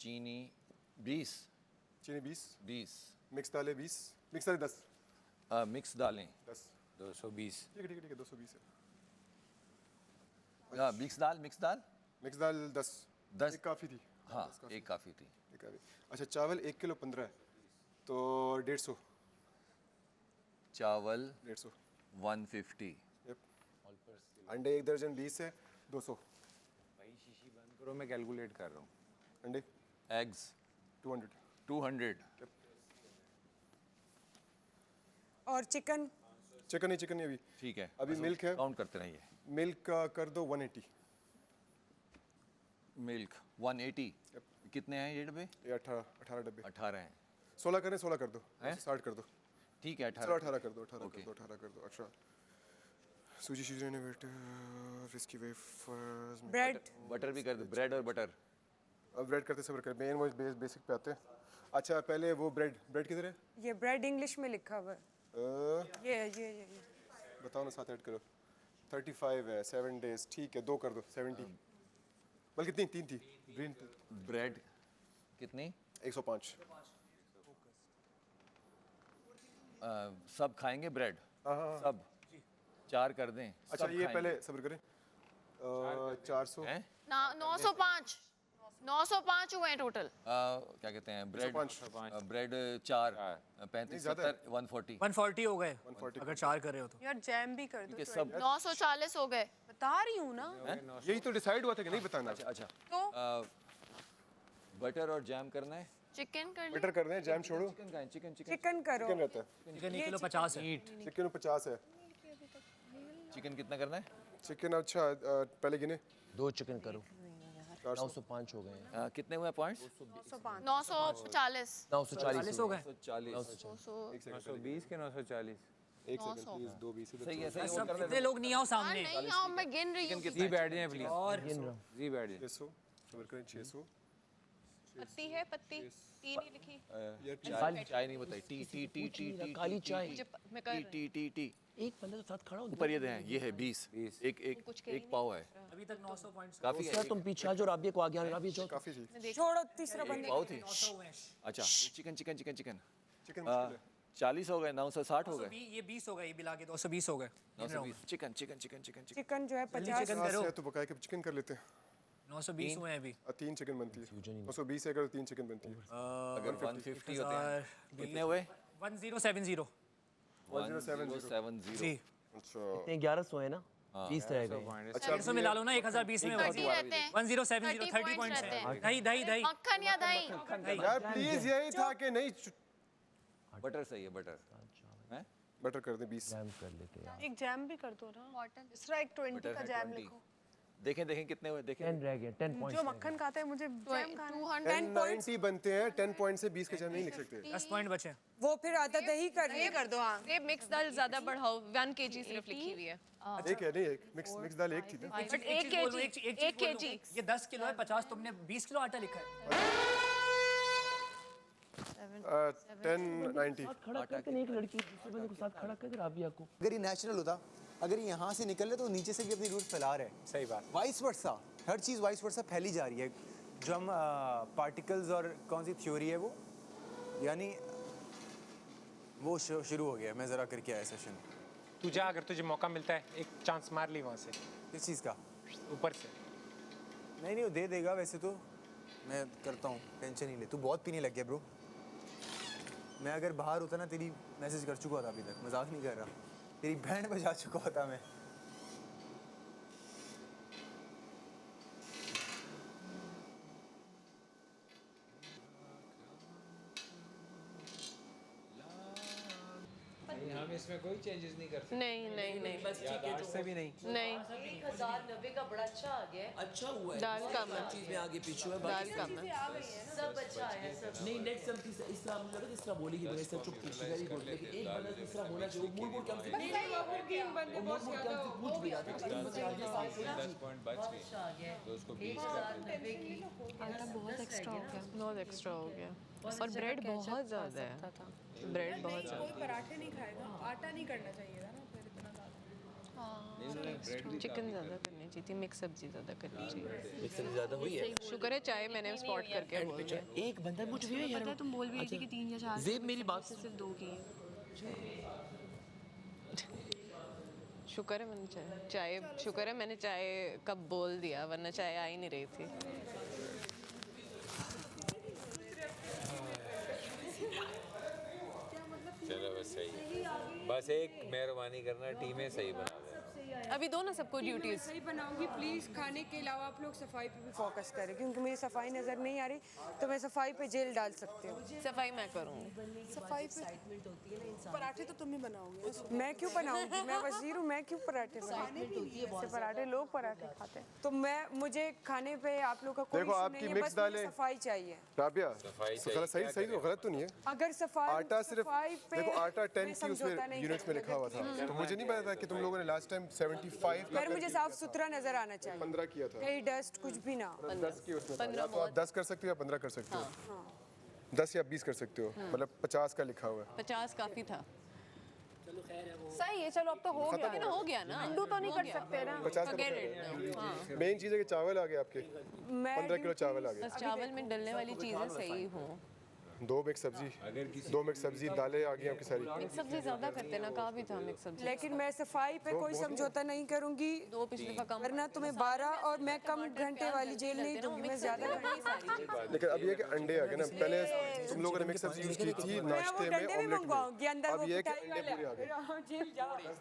S11: चीनी 20
S9: चीनी 20,
S11: 20
S9: मिक्स दालें 20, मिक्स दालें 10,
S11: मिक्स दालें
S9: 10
S8: 220
S9: ठीक है 220 है।
S11: मिक्स दाल
S9: मिक्स दाल 10 एक काफ़ी थी,
S11: हाँ एक काफ़ी थी।
S9: एक काफ़ी। अच्छा चावल 1 किलो 15 है तो 150,
S11: चावल
S9: 150
S11: 150
S9: अंडे 1 दर्जन 20 है 200
S8: भाई शीशी बंद करो मैं कैलकुलेट कर रहा हूँ।
S9: अंडे
S11: एग्स
S9: 200
S11: 200
S1: और चिकन
S9: चिकन नहीं अभी,
S11: ठीक है
S9: अभी मिल्क है,
S11: काउंट करते रहिए।
S9: मिल्क का कर दो 180,
S11: मिल्क 180 कितने हैं ये डब्बे?
S9: ये 18 डब्बे,
S11: 18 हैं
S9: 16 करें 16 कर दो,
S11: हैं?
S9: 60 कर दो,
S11: ठीक है
S9: चलो
S11: 18
S9: 18 कर दो, 18
S11: Okay.
S9: कर दो। अच्छा सूजी शीजी ने बेटे विस्की वेफर्स
S1: ब्रेड
S11: बटर भी कर दो, ब्रेड और बटर।
S9: अब ब्रेड करते सबर कर, मेन वो बेसिक पे आते हैं। अच्छा पहले वो ब्रेड किधर है?
S1: ये ब्रेड इंग्लिश में लिखा हुआ है। ये
S9: बताओ ना, 7 ऐड करो। 35 है 7 डेज, ठीक है 2 कर दो 70, बल्कि 3 थी ग्रीन
S11: ब्रेड कितनी?
S9: 105।
S11: सब खाएंगे ब्रेड?
S9: हाँ।
S11: सब 4 कर दें।
S9: अच्छा
S11: सब
S9: ये
S11: खाएंगे।
S9: पहले सब्र करें 400
S11: हैं?
S4: 905 905 हुए हैं टोटल।
S11: क्या कहते हैं ब्रेड ब्रेड 4 35 70 140
S3: 140 हो गए अगर 4 कर रहे हो तो।
S1: यार जैम भी कर दो।
S11: सब
S4: 940 हो गए।
S1: बता रही हूँ ना।
S9: यही तो डिसाइड हुआ था कि नहीं बताना।
S11: अच्छा
S1: तो
S11: बटर और जैम करना है।
S4: चिकन कर
S9: बटर कर रहे हैं, जैम छोड़ो।
S11: चिकन का है चिकन
S1: चिकन करो।
S9: चिकन रहता है,
S3: चिकन 1 किलो 50 है।
S9: चिकन 50 है।
S11: चिकन कितना करना है?
S9: चिकन अच्छा पहले गिने
S6: 2 चिकन करो 905 हो गए हैं।
S11: कितने हुए पॉइंट्स?
S4: 940
S6: 940
S3: हो गए।
S8: 920 के 940
S9: एक सेकंड प्लीज, 2 20
S11: सही है सही
S3: सब कितने लोग नहीं आओ सामने।
S4: नहीं आओ, मैं गिन रही हूँ।
S8: जी बैठ जाएं प्लीज।
S3: और
S8: जी बैठ जाएं।
S9: 600 शुगर करें 600।
S5: पत्ती है, पत्ती 3 ही लिखी।
S11: चाय नहीं बताई tea tea tea tea tea
S6: काली चाय
S5: मैं कर
S11: टी टी टी
S6: एक बंदे तो साथ खड़ा हो
S11: ऊपर ये हैं, ये है 20 एक एक पाव है
S3: अभी तक 900 पॉइंट्स
S11: काफी है।
S6: सर तुम पीछे आ जाओ, राबिया को आगे आने, राबिया जाओ।
S9: काफी जी।
S1: छोड़ो तीसरा बंदे।
S11: पाव थी।
S3: 900 हुए हैं।
S11: अच्छा chicken chicken chicken chicken
S9: chicken मुश्किल है।
S11: 40 हो गए 960 हो गए
S3: ये 20 हो गए, ये मिला के 220 हो गए।
S11: 920 chicken chicken chicken chicken chicken
S1: chicken जो है
S3: जल्दी
S1: 50।
S3: चिकन करो।
S9: है तो बकाया के चिकन कर लेते हैं।
S3: 920 हुए हैं अभी।
S9: 3 चिकन बनती है। 920 है अगर 3 चिकन बनती है।
S11: अगर 150 होते हैं कितने हुए?
S3: 1070
S9: 1070।
S3: जी।
S9: अच्छा
S6: इतने 1100 है ना, 20 रह गए।
S3: 150 मिला लो ना, 1020 में
S4: 30 रहते हैं।
S3: 1070 30
S4: points
S3: पॉइंट्स
S4: रहते हैं।
S3: दही दही दही
S4: मक्खन या दही।
S9: यार प्लीज यही था कि नहीं।
S11: बटर सही है बटर हैं
S9: बटर कर दें 20।
S6: जैम कर लेते हैं।
S1: एक जैम भी कर दो ना। दूसरा एक 20 का जैम लिखो।
S11: देखें देखें कितने हुए देखें
S6: 10 रह गए, 10
S1: जो
S6: पॉइंट्स।
S1: मक्खन खाता है मुझे जैम खाना है।
S9: 10 90 बनते हैं, 10 पॉइंट से 20 का जैम नहीं लिख सकते।
S3: 10 पॉइंट बचे।
S1: वो फिर आधा दही कर
S5: ये कर दो। हाँ, ये मिक्स दाल ज्यादा बढ़ाओ, 1 kg सिर्फ लिखी हुई है।
S9: एक है नहीं, एक मिक्स दाल एक थी ना।
S3: एक चीज
S5: एक
S3: बोल रहा हूँ,
S5: kg,
S3: एक चीज
S5: एक
S3: बोल रहा
S5: kg।
S3: हूँ। ये 10 किलो है 50, तुमने 20 किलो आटा लिखा है।
S9: 10 90।
S6: खड़ा करके नहीं, एक लड़की दूसरे बंदे को साथ खड़ा कर राबिया को।
S10: अगर ये नेचुरल होता, अगर ये यहाँ से निकल रहे तो नीचे से भी अपनी रूट फैला रहे हैं।
S8: सही बात।
S10: वाइस वर्सा, हर चीज़ वाइस वर्सा फैली जा रही है। जो हम पार्टिकल्स और कौन सी थ्योरी है वो, यानी वो शुरू हो गया। मैं ज़रा करके आया सेशन।
S12: तू जा, अगर तुझे मौका मिलता है एक चांस मार ली वहाँ से
S10: किस चीज़ का?
S12: ऊपर से।
S10: नहीं वो दे देगा वैसे तो। मैं करता हूँ, टेंशन नहीं ले। तू बहुत पीने लग गया ब्रो। मैं अगर बाहर होता ना तेरी मैसेज कर चुका था अभी तक, मजाक नहीं कर रहा। तेरी बैंड बजा चुका होता मैं।
S8: हम इसमें कोई चेंजेस नहीं कर सकते।
S5: नहीं नहीं नहीं
S7: बस ठीक है
S8: से भी नहीं।
S5: नहीं।
S7: 1090 का बड़ा अच्छा आ गया है।
S6: अच्छा हुआ है,
S5: दाल कम है।
S6: चीज में आगे पीछे है,
S5: दाल कम है।
S7: सब अच्छा आया सब।
S6: नहीं नेक्स्ट टाइम इस तरह मुझे लगा इस तरह बोलेगी, बड़े से चुप की वेरी गुड। लेकिन एक बंदा तीसरा बोला कि वो मूड क्या हमसे पूछ भी रहा था।
S8: 10 पॉइंट बच गए
S7: अच्छा आ गया है।
S8: तो उसको 20 कर देते।
S5: आटा बहुत एक्स्ट्रा हो गया, बहुत एक्स्ट्रा हो गया। और ब्रेड बहुत ज़्यादा है। ब्रेड बहुत ज़्यादा।
S1: पराठे नहीं खाएगा, आटा नहीं करना चाहिए था ना फिर इतना ज़्यादा।
S5: चिकन ज़्यादा करनी चाहिए थी, मिक्स सब्जी ज़्यादा करनी चाहिए।
S6: मिक्सर ज्यादा हुई है।
S5: शुक्र है चाय मैंने स्पॉट करके बोल दिया।
S6: एक बंदा मुझे भी यार,
S4: तुम बोल भी रही थी कि 3 या 4
S6: ज़ेब मेरी बात
S4: सिर्फ 2 की है।
S5: शुक्र है मैंने चाय शुक्र है मैंने चाय कब बोल दिया, वरना चाय आ ही नहीं रही थी।
S8: चलो बस सही है। बस एक मेहरबानी करना, टीमें सही बना दें।
S5: अभी दो ना सबको ड्यूटीज।
S1: सही बनाऊंगी प्लीज। खाने के अलावा आप लोग सफाई पे भी फोकस करें, क्योंकि मुझे सफाई नजर नहीं आ रही, तो मैं सफाई पे जेल डाल सकती हूँ।
S5: सफाई मैं करूँगी।
S1: सफाई पे पराठे तो तुम ही बनाओगे। मैं क्यों बनाऊंगी? मैं वजीर हूँ, मैं क्यों पराठे बनाऊंगी? पराठे लोग पराठे खाते हैं, तो मैं मुझे खाने पे आप लोग का कोई
S9: देखो,
S1: इशू
S9: आपकी
S1: नहीं है,
S9: मिक्स
S1: बस मुझे
S9: दालें-
S1: सफाई चाहिए।
S9: राबिया
S8: सफाई
S9: गलत सही सही तो गलत तो नहीं है।
S1: अगर सफाई
S9: आटा सिर्फ
S1: सफाई पे
S9: देखो, आटा 10
S1: मैं
S9: की
S1: समझौता
S9: उसमें
S1: नहीं
S9: यूनिट्स में
S1: करती।
S9: लिखा हुआ था, तो मुझे नहीं पता था कि तुम लोगों ने लास्ट टाइम 75 का
S1: यार मुझे साफ सुथरा नजर आना चाहिए,
S9: 15 किया था।
S1: कहीं डस्ट कुछ भी ना।
S9: 10 की उसमें था। या तो आप 10 कर सकते हो या 15 कर सकते हो। 10 या 20 कर सकते हो, मतलब 50 का लिखा हुआ है।
S5: 50 काफी था।
S1: सही है, चलो अब तो हो गया।
S5: लेकिन हो गया ना,
S1: अंडू तो नहीं कर सकते ना।
S9: 50
S5: Forget
S9: का
S5: it now। हाँ।
S9: मेन चीज़ है कि चावल आ गए आपके,
S1: मैं
S9: 15 किलो चावल आ गए।
S5: बस चावल में डलने वाली चीज़ें सही हो।
S9: 2 मिक्स सब्जी दालें आ गई आपकी सारी।
S5: मिक्स सब्जी ज़्यादा करते ना, कहा भी था मिक्स सब्जी।
S1: लेकिन मैं सफाई पे कोई समझौता नहीं करूंगी,
S5: 2 पिछली दफ़ा कम,
S1: वरना तुम्हें 12 और मैं कम घंटे वाली जेल नहीं दूंगी, मैं ज़्यादा
S9: लेकिन अब ये कि अंडे आ गए ना, पहले तुम लोगों ने मिक्स सब्जी यूज़ की थी नाश्ते में ऑमलेट में, अब ये कि अंडे पूरे आ गए।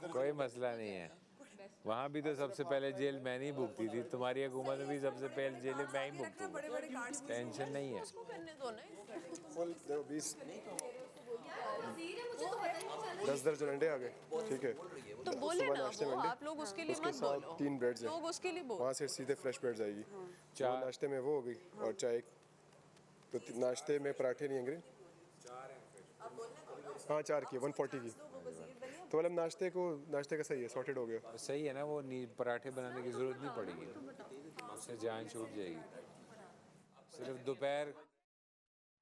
S8: कोई मसला नहीं है, वहाँ भी तो सबसे पहले जेल मैं नहीं भुगती थी, तुम्हारी हुकूमत में भी सबसे पहले जेल मैं ही भुगतूंगा, टेंशन नहीं है।
S9: 10 दर्जन अंडे आ गए, ठीक है।
S5: तो बोले ना वो, आप लोग उसके लिए मत बोलो,
S9: 3 ब्रेड्स हैं,
S5: लोग उसके लिए बोलो।
S9: वहाँ से सीधे फ्रेश ब्रेड्स आएगी। चाय नाश्ते में वो हो गई और चाय, तो नाश्ते में पराठे नहीं होंगे। हाँ 4 की 140 की, तो मतलब नाश्ते का सही है, सॉर्टेड हो गया।
S8: सही है ना, वो पराठे बनाने की ज़रूरत नहीं पड़ेगी, उससे जान छूट जाएगी। सिर्फ दोपहर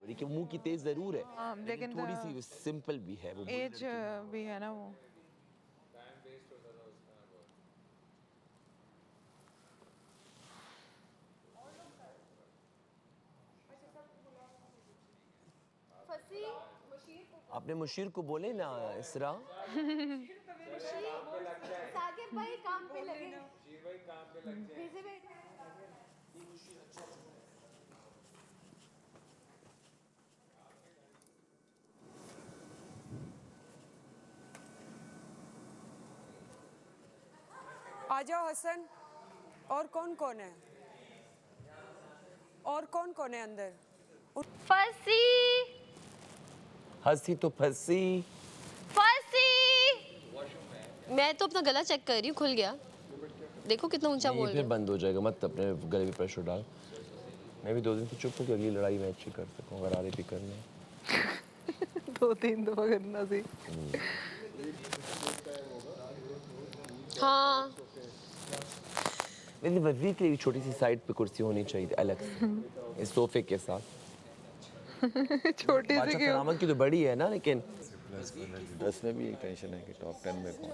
S6: कि मुंह की तेज जरूर है,
S13: लेकिन
S6: थोड़ी सी सिंपल भी है, वो
S13: एज भी है ना वो।
S6: आपने मुशीर को बोले ना इसरा।
S5: साकिब भाई काम पे लगे।
S1: आ जाओ हसन। और कौन कौन है? और कौन कौन है अंदर?
S4: फंसी
S6: हंसी तो फंसी।
S5: मैं तो अपना गला चेक कर रही हूँ, खुल गया। देखो कितना ऊंचा बोल रहे
S6: फिर बंद हो जाएगा, मत अपने गले पे प्रेशर डाल। मैं भी 2 दिन से चुप हूँ कि अगली लड़ाई मैं अच्छी कर सकूँ, अगर आगे भी करना
S13: 2-3 दफा करना सी।
S5: हाँ
S6: लेकिन वजीर के लिए छोटी सी साइड पे कुर्सी होनी चाहिए अलग से, इस सोफे के साथ।
S13: छोटी सी क्यों?
S6: सलामत की तो बड़ी है ना, लेकिन 10 में भी एक टेंशन है कि टॉप 10 में कौन।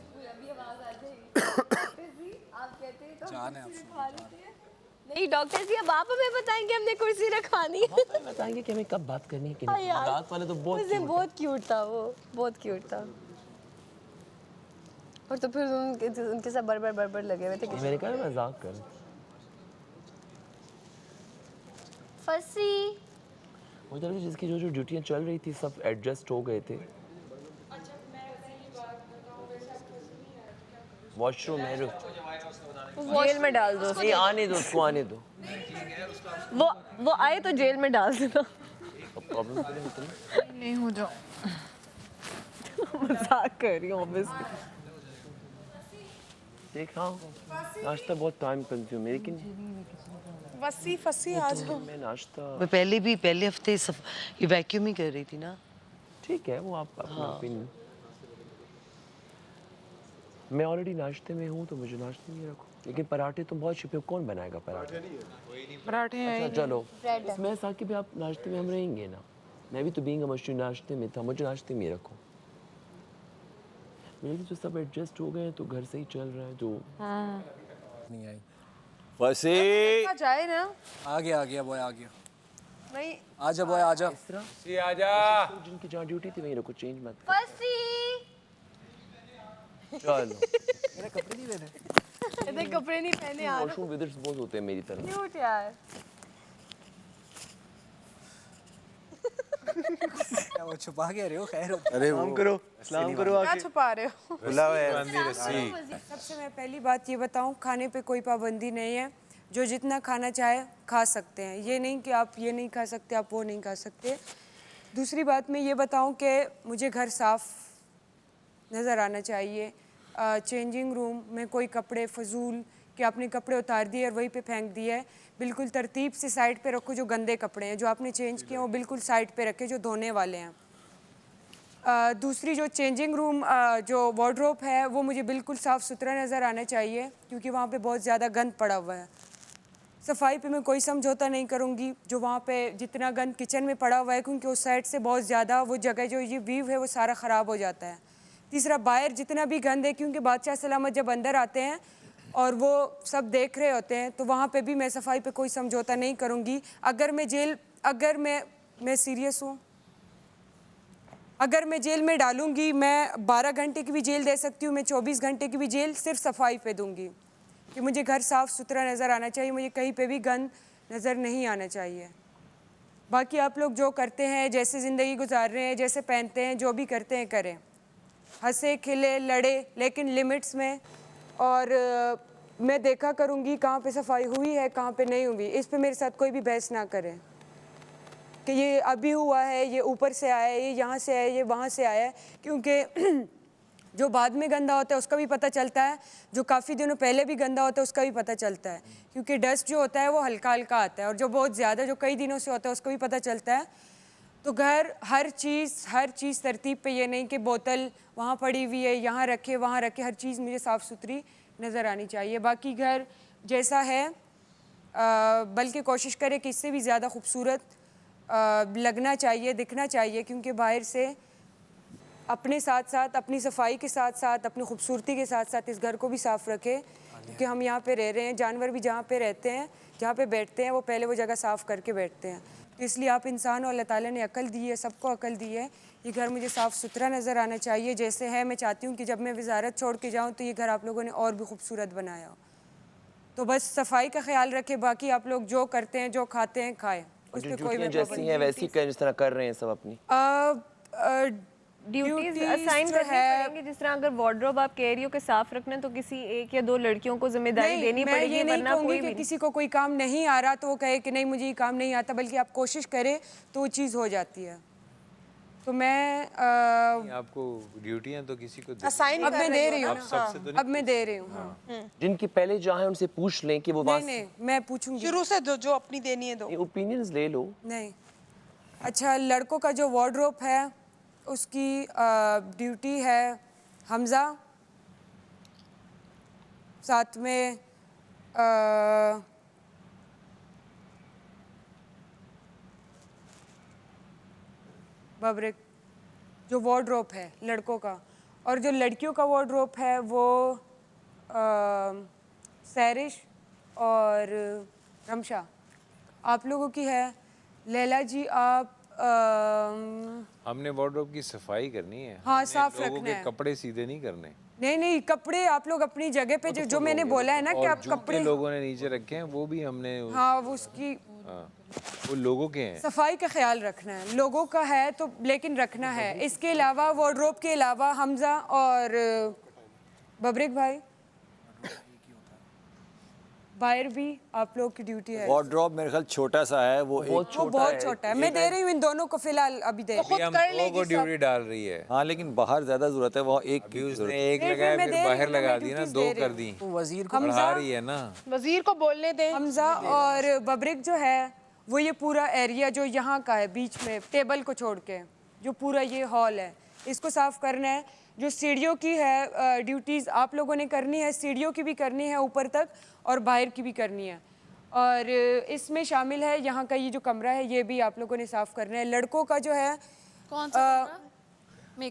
S5: नहीं डॉक्टर जी, अब आप हमें बताएंगे हमने कुर्सी रखवानी है।
S6: बताएंगे कि हमें कब बात करनी है कि नहीं। रात वाले तो
S5: बहुत क्यूट था वो, बहुत क्यूट था। और तो फिर उनके साथ बरबर लगे हुए थे।
S6: मैंने कहा मजाक कर।
S4: फंसी
S6: मुझे जिसकी जो ड्यूटियाँ चल रही थी सब एडजस्ट हो गए थे। वॉशरूम है,
S5: जेल में डाल दो।
S6: नहीं आने दो उसको, आने दो।
S5: वो आए तो जेल में डाल देना।
S6: प्रॉब्लम
S13: नहीं हो जाओ।
S5: मजाक कर रही हूँ ऑब्वियसली।
S6: देख हाँ, नाश्ता बहुत टाइम कंज्यूम है, लेकिन
S1: फंसी आज
S6: मैं नाश्ता
S7: मैं पहले हफ्ते ये वैक्यूम ही कर रही थी ना।
S6: ठीक है, वो आप अपना ओपिनियन। मैं ऑलरेडी नाश्ते में हूँ तो मुझे नाश्ते में रखो, लेकिन पराठे तो बहुत छिपे, कौन बनाएगा पराठे?
S13: पराठे हैं।
S6: अच्छा चलो, इसमें साकिब भी आप नाश्ते में हम रहेंगे ना, मैं भी तो बीइंग अ मशहूर नाश्ते में था, मुझे नाश्ते में रखो। मेरे तो सब एडजस्ट हो गए तो घर से ही चल रहा है तो
S3: नहीं आई।
S11: फंसी
S5: जाए ना।
S3: आ गया बॉय, आ गया।
S5: नहीं
S3: आजा बॉय आजा।
S8: आजा।
S6: जिनकी जहाँ ड्यूटी थी वहीं रखो, चेंज मत।
S4: फंसी
S6: चलो
S3: मेरे कपड़े नहीं लेने।
S5: इतने कपड़े नहीं पहने यार।
S6: वॉशरूम विजिट्स बहुत होते हैं मेरी तरफ।
S5: क्यूट यार।
S3: क्या वो छुपा के रहे हो? खैर
S10: अरे सलाम करो, सलाम करो।
S1: क्या छुपा रहे हो?
S8: सबसे
S1: मैं पहली बात ये बताऊं, खाने पे कोई पाबंदी नहीं है, जो जितना खाना चाहे खा सकते हैं। ये नहीं कि आप ये नहीं खा सकते, आप वो नहीं खा सकते। दूसरी बात मैं ये बताऊं कि मुझे घर साफ नज़र आना चाहिए। चेंजिंग रूम में कोई कपड़े फजूल कि आपने कपड़े उतार दिए और वहीं पे फेंक दिए है, बिल्कुल तरतीब से साइड पे रखो। जो गंदे कपड़े हैं जो आपने चेंज किए वो बिल्कुल साइड पे रखे, जो धोने वाले हैं। दूसरी जो चेंजिंग रूम जो वार्डरोब है वो मुझे बिल्कुल साफ़ सुथरा नज़र आना चाहिए, क्योंकि वहाँ पे बहुत ज़्यादा गंद पड़ा हुआ है। सफाई पे मैं कोई समझौता नहीं करूँगी। जो वहाँ पे जितना गंद किचन में पड़ा हुआ है, क्योंकि उस साइड से बहुत ज़्यादा वो जगह जो ये व्यू है वो सारा ख़राब हो जाता है। तीसरा, बाहर जितना भी गंद है, क्योंकि बादशाह सलामत जब अंदर आते हैं और वो सब देख रहे होते हैं, तो वहाँ पे भी मैं सफाई पे कोई समझौता नहीं करूँगी। अगर मैं सीरियस हूँ, अगर मैं जेल में डालूंगी, मैं 12 घंटे की भी जेल दे सकती हूँ, मैं 24 घंटे की भी जेल सिर्फ सफाई पे दूंगी कि मुझे घर साफ़ सुथरा नज़र आना चाहिए, मुझे कहीं पे भी गंद नज़र नहीं आना चाहिए। बाकी आप लोग जो करते हैं, जैसे ज़िंदगी गुजार रहे हैं, जैसे पहनते हैं, जो भी करते हैं करें, हंसे खिले लड़े लेकिन लिमिट्स में। और मैं देखा करूँगी कहाँ पे सफाई हुई है, कहाँ पे नहीं हुई। इस पे मेरे साथ कोई भी बहस ना करे कि ये अभी हुआ है, ये ऊपर से आया है, ये यहाँ से आया है, ये वहाँ से आया है, क्योंकि जो बाद में गंदा होता है उसका भी पता चलता है, जो काफ़ी दिनों पहले भी गंदा होता है उसका भी पता चलता है, क्योंकि डस्ट जो होता है वो हल्का हल्का आता है, और जो बहुत ज़्यादा जो कई दिनों से होता है उसको भी पता चलता है। तो घर हर चीज़ तरतीब पे, ये नहीं कि बोतल वहाँ पड़ी हुई है, यहाँ रखे वहाँ रखे, हर चीज़ मुझे साफ़ सुथरी नज़र आनी चाहिए। बाकी घर जैसा है, बल्कि कोशिश करें कि इससे भी ज़्यादा खूबसूरत लगना चाहिए, दिखना चाहिए, क्योंकि बाहर से अपने साथ साथ, अपनी सफाई के साथ साथ, अपनी खूबसूरती के साथ साथ इस घर को भी साफ़ रखें, क्योंकि हम यहाँ पे रह रहे हैं। जानवर भी जहाँ पे रहते हैं, जहाँ पे बैठते हैं, वो पहले वो जगह साफ़ करके बैठते हैं। तो इसलिए आप इंसान, और अल्लाह ताला ने अकल दी है, सबको अकल दी है, ये घर मुझे साफ़ सुथरा नज़र आना चाहिए जैसे है। मैं चाहती हूँ कि जब मैं वजारत छोड़ के जाऊँ तो ये घर आप लोगों ने और भी खूबसूरत बनाया हो। तो बस सफाई का ख्याल रखें, बाकी आप लोग जो करते हैं, जो खाते हैं, खाएँ, उस पर कोई
S6: जैसी हैं वैसी जिस तरह कर रहे हैं सब अपनी
S5: ड्यूटीज असाइन करनी पड़ेंगी। जिस तरह अगर वार्डरोब आप कह रही हो कि साफ रखना, तो किसी एक या दो लड़कियों को जिम्मेदारी देनी पड़ेगी,
S1: ये नहीं
S5: वरना
S1: कहूँगी
S5: कोई
S1: कि
S5: भी
S1: किसी को कोई काम नहीं आ रहा तो वो कहे कि नहीं मुझे ये काम नहीं आता, बल्कि आप कोशिश करें तो वो चीज़ हो जाती है। तो मैं
S8: आपको ड्यूटियां तो किसी को
S1: अब मैं दे रही हूँ, अब मैं दे रही हूँ।
S6: जिनकी पहले जहाँ है उनसे पूछ लें कि वो
S1: नहीं, मैं पूछूंगी
S13: शुरू से जो अपनी देनी है दो।
S6: ओपिनियंस ले लो।
S1: नहीं, अच्छा, लड़कों का जो वार्डरोब है उसकी ड्यूटी है हमज़ा, साथ में बबरिक, जो वार्डरोब है लड़कों का, और जो लड़कियों का वार्डरोब है वो सैरिश और रमशा आप लोगों की है। लैला जी आप
S8: हमने वार्डरोब की सफाई करनी है,
S1: हाँ, साफ
S8: लोगों
S1: रखना
S8: के
S1: है।
S8: कपड़े सीधे नहीं करने।
S1: नहीं, कपड़े आप लोग अपनी जगह पे, जो मैंने बोला है ना कि आप कपड़े
S8: लोगों ने नीचे रखे हैं, वो भी हमने
S1: हाँ, वो उसकी
S8: वो लोगों के हैं।
S1: सफाई का ख्याल रखना है, लोगों का है तो लेकिन रखना है। इसके अलावा वार्डरोब के अलावा हमजा और बबरिक भाई बाहर भी आप लोग की ड्यूटी है।
S11: वार्डरोब मेरे ख्याल छोटा सा है, वो
S1: बहुत छोटा है। मैं दे रही हूँ इन दोनों को फिलहाल, अभी दे रही
S8: हम दो को ड्यूटी डाल रही है।
S11: हाँ, लेकिन बाहर ज्यादा जरूरत है, वहाँ एक की जरूरत है।
S8: एक लगाया फिर बाहर लगा दी ना, दो कर दी।
S3: वजीर को
S8: बढ़ा रही है ना,
S13: वजीर को बोलने दें।
S1: हमजा और बबरिक जो है वो ये पूरा एरिया जो यहाँ का है, बीच में टेबल को छोड़ के जो पूरा ये हॉल है, इसको साफ करना है। जो सीढ़ियों की है ड्यूटीज़ आप लोगों ने करनी है, सीढ़ियों की भी करनी है ऊपर तक, और बाहर की भी करनी है। और इसमें शामिल है यहाँ का ये जो कमरा है, ये भी आप लोगों ने साफ करना है। लड़कों का जो है
S13: कौन सा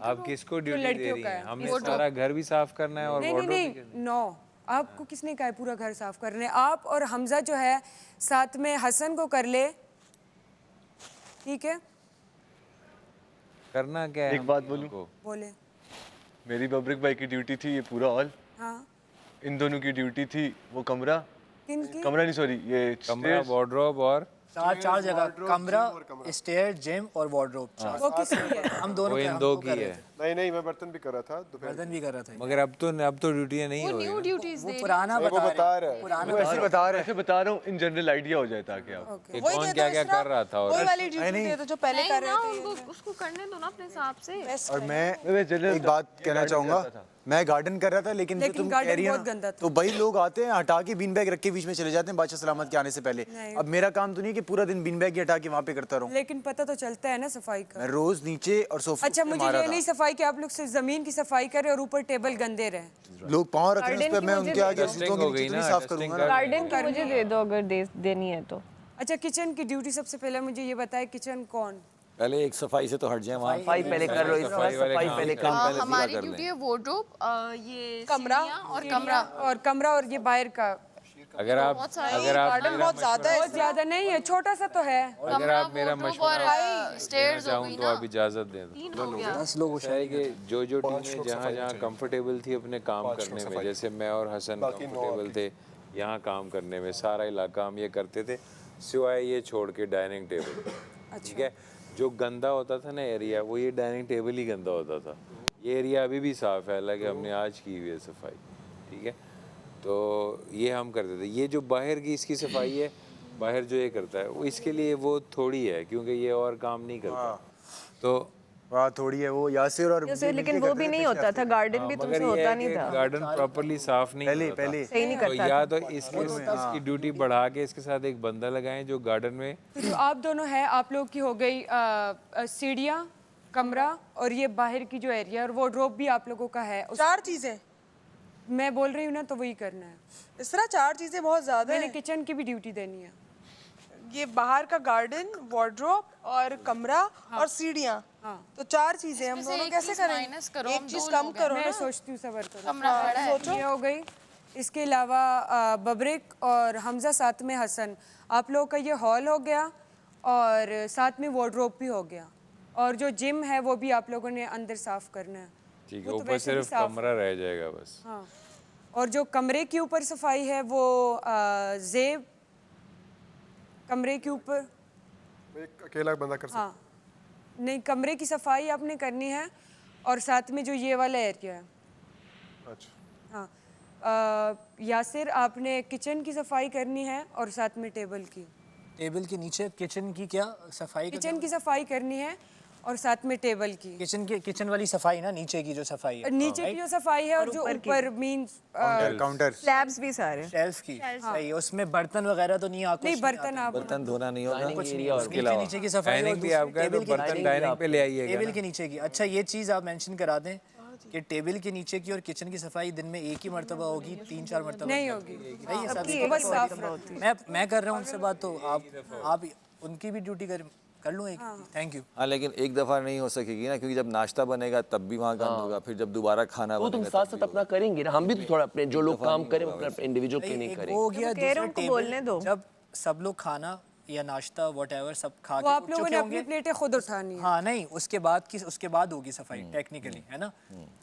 S8: अब किसको ड्यूटी दे रही है? हमने
S1: वो
S8: सारा घर भी साफ करना है और
S1: नहीं, नो, आपको किसने कहा है पूरा घर साफ करने? आप और हमजा जो है साथ में हसन को कर ले, ठीक है?
S8: करना क्या है?
S9: एक बात बोलूं?
S1: बोले।
S9: मेरी बबरिक भाई की ड्यूटी थी ये पूरा हॉल,
S1: हाँ,
S9: इन दोनों की ड्यूटी थी वो कमरा,
S1: किनकी?
S9: कमरा नहीं सॉरी, ये
S8: कमरा, वार्डरोब और
S3: चार जगह, कमरा, स्टेयर, जिम और वार्डरोब।
S1: वो किसकी है?
S3: हम दोनों
S8: इन दो की है।
S9: नहीं, मैं बर्तन भी कर रहा था दोपहर,
S3: बर्तन भी कर रहा था।
S8: मगर अब तो ड्यूटियां नहीं हो रही।
S13: ड्यूटीज
S3: वो पुराना बता रहा है,
S9: ऐसे बता रहा हूँ इन जनरल आइडिया हो जाए ताकि आप
S8: कि कौन क्या क्या कर रहा था। और
S13: वही वाली ड्यूटी दे दो जो पहले कर रहे थे।
S4: उसको करने दो ना अपने हिसाब से।
S10: और मैं एक बात कहना चाहूँगा, मैं गार्डन कर रहा था, लेकिन जो तुम कह रही है ना, तो भाई लोग आते हैं हटा के बीन बैग रख के बीच में चले जाते हैं बादशाह सलामत के आने से पहले। अब मेरा काम तो नहीं कि पूरा दिन बीन बैग ही हटा के वहाँ पे करता रहूँ,
S1: लेकिन पता तो चलता है ना सफाई का।
S10: मैं रोज नीचे और सोफे
S1: अच्छा, मुझे ये नहीं सफाई कि आप लोग सिर्फ जमीन की सफाई करें और ऊपर टेबल गंदे रहे।
S10: लोग पाँव रख रहे हैं उस पे, मैं उनके आगे जूतों के नीचे तो नहीं साफ करूँगा ना।
S5: गार्डन की मुझे दे दो अगर देनी है तो।
S1: अच्छा, किचन की ड्यूटी सबसे पहले मुझे ये बताए, किचन कौन?
S11: पहले एक सफाई से तो हट जाए, वहाँ
S6: सफाई पहले कर लो, सफाई पहले काम पहले
S13: हमारी
S11: पूरा कर
S13: ड्यूटी
S11: लें।
S13: है वार्डरोब, ये
S1: कमरा
S13: सीढ़ियाँ और कमरा
S1: और ये बाहर का
S8: अगर आप
S13: गार्डन बहुत ज्यादा है
S1: बहुत ज्यादा नहीं है, छोटा सा तो है।
S8: अगर आप मेरा मशवरा
S4: स्टेयर्स हो
S8: चाहूँ
S4: गई
S8: तो
S4: ना।
S8: आप इजाज़त दे दो।
S3: 10 लोग
S8: क्या है कि जो टीमें जहाँ कंफर्टेबल थी अपने काम करने में, जैसे मैं और हसन कंफर्टेबल थे यहाँ काम करने में, सारा इलाका हम ये करते थे सिवाय ये छोड़ के डाइनिंग टेबल। ठीक है, जो गंदा होता था ना एरिया, वो ये डाइनिंग टेबल ही गंदा होता था। ये एरिया अभी भी साफ़ है, हालांकि हमने आज की हुई है सफाई। ठीक है, तो ये हम करते थे। ये जो बाहर की इसकी सफाई है, बाहर जो ये करता है वो इसके लिए वो थोड़ी है, क्योंकि ये और काम नहीं करता। तो
S10: वाह थोड़ी है वो यासिर और
S5: लेकिन वो भी नहीं होता था, गार्डन भी तुमसे होता नहीं था।
S8: गार्डन प्रॉपर्ली साफ नहीं
S10: पहले
S5: सही नहीं
S8: तो
S5: करता
S8: या तो इसकी ड्यूटी बढ़ा के इसके साथ एक बंदा लगाएं जो गार्डन में।
S1: तो जो आप दोनों है, आप लोग की हो गई सीढ़ियाँ, कमरा और ये बाहर की जो एरिया और वार्डरोब भी आप लोगों का है।
S13: 4 चीजें
S1: मैं बोल रही हूँ ना, तो वही करना है।
S13: इस तरह 4 चीजें बहुत ज्यादा
S1: मैंने
S13: है।
S1: किचन की भी ड्यूटी देनी है।
S13: ये बाहर का गार्डन, वार्डरोब और कमरा और सीढ़ियाँ। तो 4 चीजें हम दोनों कैसे करेंगे? एक चीज कम करो
S1: मैं
S13: ना।
S1: सोचती हूँ सबर करो।
S4: कमरा बड़ा है।
S1: ये हो गई। इसके अलावा बबरिक और हमजा साथ में हसन, आप लोगों का ये हॉल हो गया और साथ में वार्डरोब भी हो गया। और जो जिम है वो भी आप लोगों ने अंदर साफ करना है।
S8: ठीक है, ऊपर सिर्फ कमरा रह जाएगा बस।
S1: हाँ, और जो कमरे के ऊपर सफाई है वो जेब कमरे के ऊपर
S9: एक अकेला बंदा कर सकता है।
S1: हाँ, नहीं, कमरे की सफाई आपने करनी है और साथ में जो ये वाला एरिया है।
S9: अच्छा,
S1: हाँ, यासिर आपने किचन की सफाई करनी है और साथ में टेबल की।
S3: टेबल के नीचे किचन की क्या सफाई?
S1: किचन की सफाई करनी है और साथ में टेबल की।
S3: किचन वाली सफाई ना, नीचे की जो सफाई है,
S1: नीचे की जो सफाई है और जो ऊपर मींस
S10: काउंटर
S5: स्लैब्स भी सारे
S3: शेल्फ की सही है। उसमें बर्तन वगैरह तो नहीं आते?
S1: नहीं, बर्तन आप
S11: बर्तन धोना नहीं होगा।
S3: नीचे की सफाई
S8: डाइनिंग भी आपका है, तो बर्तन डाइनिंग पे ले आइएगा
S3: टेबल के नीचे की। अच्छा, ये चीज़ आप मेंशन करा दें कि टेबल के नीचे की और किचन की सफाई दिन में एक ही मरतबा होगी, 3-4 मरतबा
S1: नहीं होगी।
S3: नहीं है, सब
S1: सबकी बस साफ रखती है।
S3: मैं कर रहा हूँ उनसे बात, तो आप उनकी भी ड्यूटी कर लूँ एक। Thank you.
S11: हाँ, लेकिन एक दफ़ा नहीं हो सकेगी ना, क्योंकि जब नाश्ता बनेगा तब भी वहाँ गंद होगा, फिर जब दोबारा खाना
S6: वो तुम
S11: बनेगा
S6: साथ साथ अपना करेंगे ना, हम भी तो थोड़ा अपने जो लोग काम करें अपने इंडिविजुअल क्लीनिंग
S3: एक
S6: करें।
S3: वो हो गया,
S5: कह रहे
S3: दूसरा
S5: हैं उनको
S3: टेबल
S5: बोलने दो।
S3: जब सब लोग खाना या नाश्ता व्हाटएवर सब खा
S1: वो
S3: के
S1: आप
S3: उठ
S1: लोगों
S3: चुके
S1: ने अपनी
S3: होंगे।
S1: प्लेटें खुद उठानी है।
S3: हाँ, नहीं, उसके बाद होगी सफाई टेक्निकली, है ना।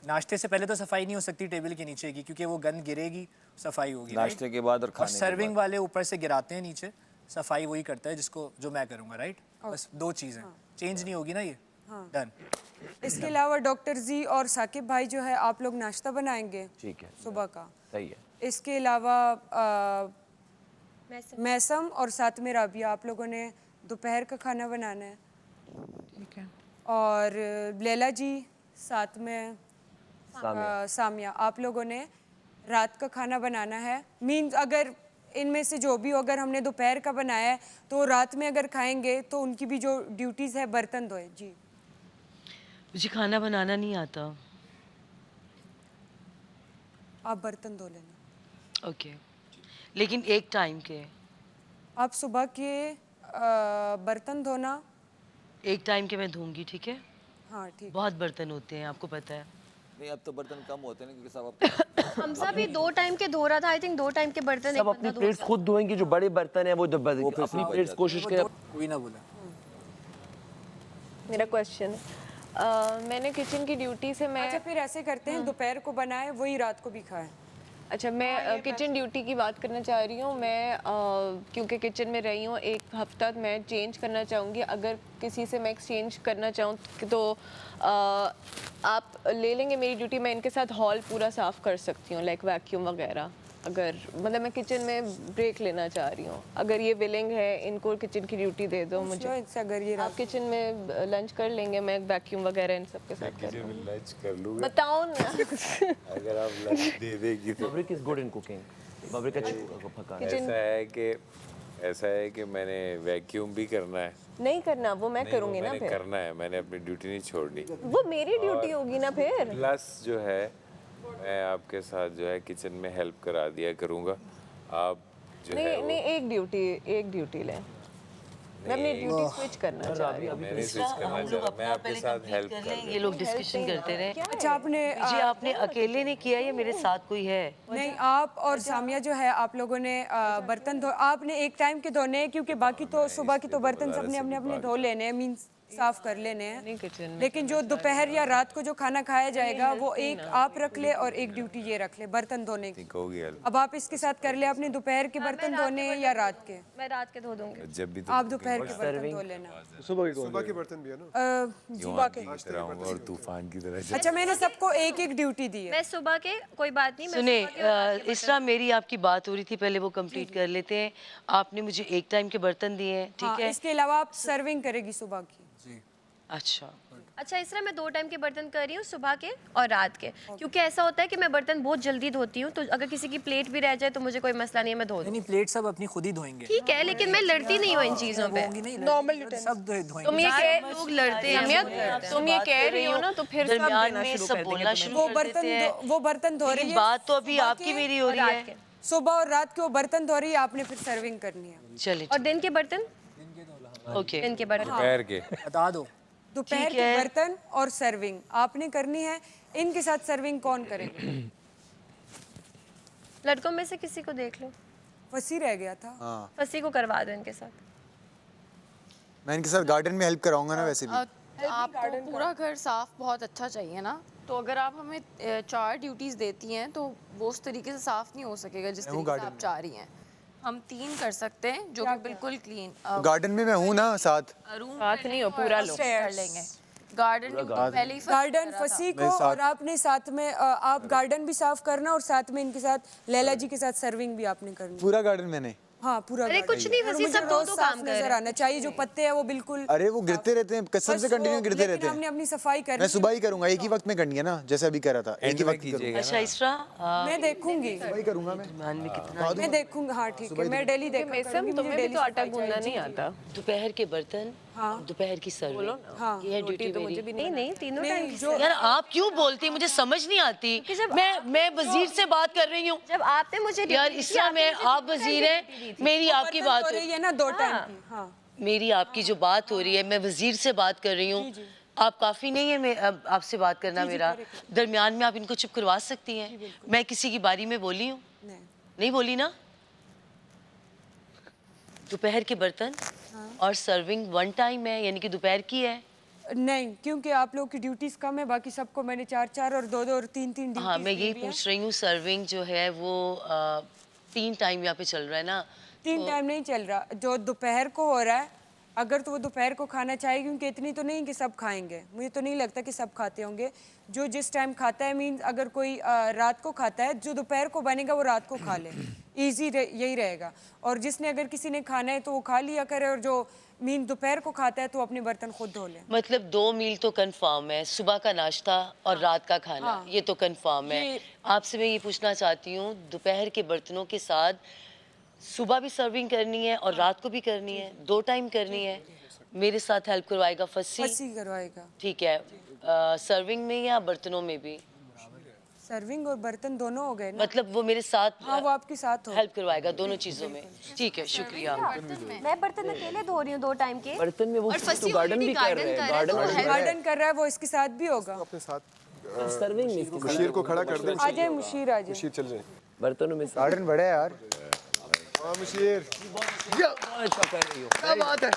S3: नाश्ते से पहले तो सफाई नहीं हो सकती टेबल के नीचे की, क्योंकि वो गंद गिरेगी, सफाई होगी।
S11: नाश्ते के बाद और
S3: और
S11: खाने के
S3: सर्विंग वाले ऊपर से गिराते हैं नीचे, सफाई वही करता है जिसको जो मैं करूँगा, राइट। बस 2 चीज़ें चेंज नहीं होगी ना, ये डन।
S1: इसके अलावा डॉक्टर जी और साकिब भाई जो है, आप लोग नाश्ता बनाएंगे
S11: ठीक है,
S1: सुबह का।
S11: सही है।
S1: इसके अलावा मैसम और साथ में राबिया, आप लोगों ने दोपहर का खाना बनाना है।
S13: ठीक है।
S1: और लैला जी साथ में सामिया, आप लोगों ने रात का खाना बनाना है। मीन्स अगर इनमें से जो भी हो, अगर हमने दोपहर का बनाया है तो रात में अगर खाएंगे तो उनकी भी जो ड्यूटीज़ है बर्तन धोए। जी,
S7: मुझे खाना बनाना नहीं आता।
S1: आप बर्तन धो लेना।
S7: ओके, लेकिन एक टाइम के।
S1: आप सुबह के बर्तन धोना।
S7: एक टाइम के मैं धोऊंगी, ठीक है।
S1: हाँ, ठीक।
S7: बहुत बर्तन होते हैं, आपको पता है।
S11: नहीं, अब तो बर्तन कम होते हैं ना, क्योंकि सब
S5: हमसा भी 2 टाइम के धो रहा था। आई थिंक 2 टाइम के बर्तन
S6: सब अपनी प्लेट्स खुद धोएंगे, जो बड़े बर्तन है वो अपनी प्लेट्स कोशिश करें।
S3: कोई ना बोला।
S5: मेरा क्वेश्चन मैंने किचन की ड्यूटी से मैं
S1: अच्छा, फिर ऐसे करते हैं, दोपहर को बनाए वही रात को भी खाएं।
S5: अच्छा, मैं किचन ड्यूटी की बात करना चाह रही हूँ। मैं क्योंकि किचन में रही हूँ 1 हफ्ता, मैं चेंज करना चाहूँगी। अगर किसी से मैं एक्सचेंज करना चाहूँ तो आप ले लेंगे मेरी ड्यूटी। मैं इनके साथ हॉल पूरा साफ़ कर सकती हूँ, लाइक वैक्यूम वगैरह। अगर मतलब मैं किचन में ब्रेक लेना चाह रही हूँ, अगर ये विलिंग है, इनको किचन की ड्यूटी दे दो मुझे।
S1: अगर ये
S5: आप किचन में लंच कर लेंगे, मैं वैक्यूम वगैरह इन सब के साथ कर लूँगी।
S8: लंच कर लूँगा
S5: बताओ ना।
S8: अगर आप लंच दे देगी तो।
S6: बबरिक इज गुड इन कुकिंग। बबरिक अच्छा पका है।
S8: ऐसा है कि मैंने वैक्यूम भी करना है।
S5: नहीं करना, वो मैं करूँगी ना। फिर
S8: करना है, मैंने अपनी ड्यूटी नहीं छोड़नी।
S5: वो मेरी ड्यूटी होगी ना फिर।
S8: प्लस जो है, मैं आपके साथ जो है किचन में हेल्प करा दिया करूँगा। आप जो है
S5: नहीं, एक ड्यूटी लें। मैं अपनी ड्यूटी स्विच करना चाह रही हूँ।
S8: मैंने स्विच करना चाह रहा, मैं आपके साथ हेल्प कर रहा हूँ।
S7: ये लोग डिस्कशन करते रहे।
S1: अच्छा आपने
S7: जी आपने अकेले ने किया या मेरे साथ कोई है?
S1: नहीं, आप और सामिया जो है आप लोगों ने बर्तन धो, आपने एक टाइम के धोने हैं क्योंकि बाकी तो सुबह की तो बर्तन सबने अपने अपने धो लेने हैं, मीन्स साफ कर लेने हैं। लेकिन जो दोपहर या रात को जो खाना खाया जाएगा वो एक आप रख ले और एक ड्यूटी ये रख ले बर्तन धोने की।
S8: होगी हेल्प।
S1: अब आप इसके साथ कर ले अपने दोपहर के बर्तन धोने या रात के?
S5: मैं रात के धो दूंगी।
S8: जब भी
S1: आप दोपहर के बर्तन धो लेना।
S9: सुबह के बर्तन भी है ना?
S8: सुबह के और तूफान की तरह
S1: अच्छा मैंने सबको एक एक ड्यूटी दी है।
S5: मैं सुबह के कोई बात नहीं।
S7: सुने इसरा मेरी आपकी बात हो रही थी, पहले वो कंप्लीट कर लेते हैं। आपने मुझे एक टाइम के बर्तन दिए हैं, ठीक है?
S1: इसके अलावा आप सर्विंग करेगी सुबह की।
S5: अच्छा इस तरह मैं 2 टाइम के बर्तन कर रही हूँ, सुबह के और रात के, क्योंकि ऐसा होता है कि मैं बर्तन बहुत जल्दी धोती हूँ, तो अगर किसी की प्लेट भी रह जाए तो मुझे कोई मसला नहीं है, मैं धो दूँ।
S3: नहीं प्लेट सब अपनी खुद ही धोएंगे।
S5: ठीक है, लेकिन मैं लड़ती नहीं हूँ इन चीज़ों पे।
S13: नॉर्मल
S3: सब धोएंगे।
S5: तुम ये कह लोग लड़ते हैं, तुम ये कह रही हो ना, तो फिर
S7: दरमियान में सब बोलना शुरू कर देते हैं।
S1: वो बर्तन धो रही है,
S7: बात तो अभी आपकी मेरी हो रही है।
S1: सुबह और रात के वो बर्तन धो रही है, आपने फिर सर्विंग करनी है।
S7: चलिए
S5: और दिन के बर्तन?
S7: ओके
S5: दिन के बर्तन
S8: दोपहर के
S3: बता दो।
S1: दोपहर के बर्तन और सर्विंग आपने करनी है। इनके साथ सर्विंग कौन करेगा?
S5: लड़कों में से किसी को देख लो।
S1: फसी रह गया था।
S5: फसी को करवा दो इनके साथ।
S10: मैं इनके साथ गार्डन में हेल्प कराऊंगा ना वैसे भी।
S4: आपको पूरा घर साफ बहुत अच्छा चाहिए ना, तो अगर आप हमें 4 ड्यूटीज देती हैं तो वो उस तरीके से साफ नहीं हो सकेगा जिस तरीके से आप चाह रही हैं। हम 3 कर सकते हैं जो कि बिल्कुल क्लीन।
S10: गार्डन में मैं हूँ ना साथ।
S5: साथ नहीं हो, पूरा लो
S4: कर लेंगे। गार्डन पहले ही
S1: गार्डन फसी को और आपने साथ में आप गार्डन भी साफ करना और साथ में इनके साथ लैला जी के साथ सर्विंग भी आपने करनी।
S10: पूरा गार्डन मैंने।
S1: हाँ पूरा।
S5: अरे कुछ नहीं फसी, सब दो काम कर
S1: नजर आना चाहिए। जो पत्ते हैं वो बिल्कुल,
S10: अरे वो गिरते रहते हैं, कसम से कंटिन्यू गिरते रहते हैं।
S1: हमने अपनी सफाई करनी।
S10: मैं सुबह ही करूंगा, एक ही वक्त में करनी है ना, जैसे अभी कर रहा था, एक ही वक्त कीजिएगा।
S7: अच्छा इसरा
S1: मैं देखूंगी,
S10: वही करूंगा मैं।
S7: कितना
S1: मैं देखूंगा। हाँ ठीक है, मैं डेली देखूंगी।
S5: तुम्हें भी तो आटा गूंदना नहीं आता।
S7: दोपहर के बर्तन, दोपहर की सर्विंग,
S1: हाँ
S7: ये है ड्यूटी मेरी।
S5: नहीं तीनों टाइम।
S7: यार आप क्यों बोलती हैं? मुझे समझ नहीं आती। मैं वजीर से बात कर रही हूँ।
S5: जब आपने मुझे
S7: यार इसरा में आप वजीर हैं, मेरी आपकी बात हो रही
S1: है ना 2 टाइम की। हाँ
S7: मेरी आपकी जो बात हो रही है, मैं वजीर से बात कर रही हूँ। आप काफ़ी नहीं है मैं आपसे बात करना मेरा। दरमियान में आप इनको चुप करवा सकती हैं? मैं किसी की बारी में बोली हूँ? नहीं बोली ना। दोपहर के बर्तन और सर्विंग 1 टाइम है, यानी कि दोपहर की है।
S1: नहीं, क्योंकि आप लोग की ड्यूटीज कम है, बाकी सबको मैंने 4 और 2 और 3
S7: हाँ मैं यही पूछ रही हूँ। सर्विंग जो है वो 3 टाइम यहाँ पे चल रहा है ना?
S1: 3 टाइम नहीं चल रहा, जो दोपहर को हो रहा है। अगर तो वो दोपहर को खाना चाहिए, क्योंकि इतनी तो नहीं कि सब खाएंगे, मुझे तो नहीं लगता कि सब खाते होंगे। जो जिस टाइम खाता है, मीन्स अगर कोई रात को खाता है, जो दोपहर को बनेगा वो रात को खा ले, ईजी यही रहेगा। और जिसने अगर किसी ने खाना है तो वो खा लिया करे, और जो मीन दोपहर को खाता है तो अपने बर्तन खुद धो ले।
S7: मतलब 2 मील तो कंफर्म है, सुबह का नाश्ता और रात का खाना।
S1: हाँ।
S7: ये तो कंफर्म है। आपसे मैं ये पूछना चाहती हूँ, दोपहर के बर्तनों के साथ सुबह भी सर्विंग करनी है और रात को भी करनी है, 2 टाइम करनी है। मेरे साथ हेल्प करवाएगा फसी
S1: करवाएगा?
S7: ठीक है। सर्विंग में या बर्तनों में भी?
S1: सर्विंग और बर्तन दोनों हो गए ना?
S7: मतलब वो मेरे साथ
S1: हाँ वो आपके साथ हो।
S7: हेल्प करवाएगा दोनों चीज़ों में। ठीक है, शुक्रिया।
S5: मैं बर्तन अकेले धो रही हूँ 2 टाइम के।
S6: बर्तन में वो तो गार्डन भी कर रहे हैं,
S1: गार्डन कर रहा है वो, इसके साथ भी होगा।
S9: अपने साथ
S6: सर्विंग में
S9: मुशीर को खड़ा कर दे।
S1: आ जाए मुशीर, आ जाए।
S9: मुशीर चल जाए।
S6: बर्तनों में
S10: गार्डन बड़ा है यार।
S9: हाँ मुशीर,
S6: अच्छा कर रही हो।
S10: क्या बात है,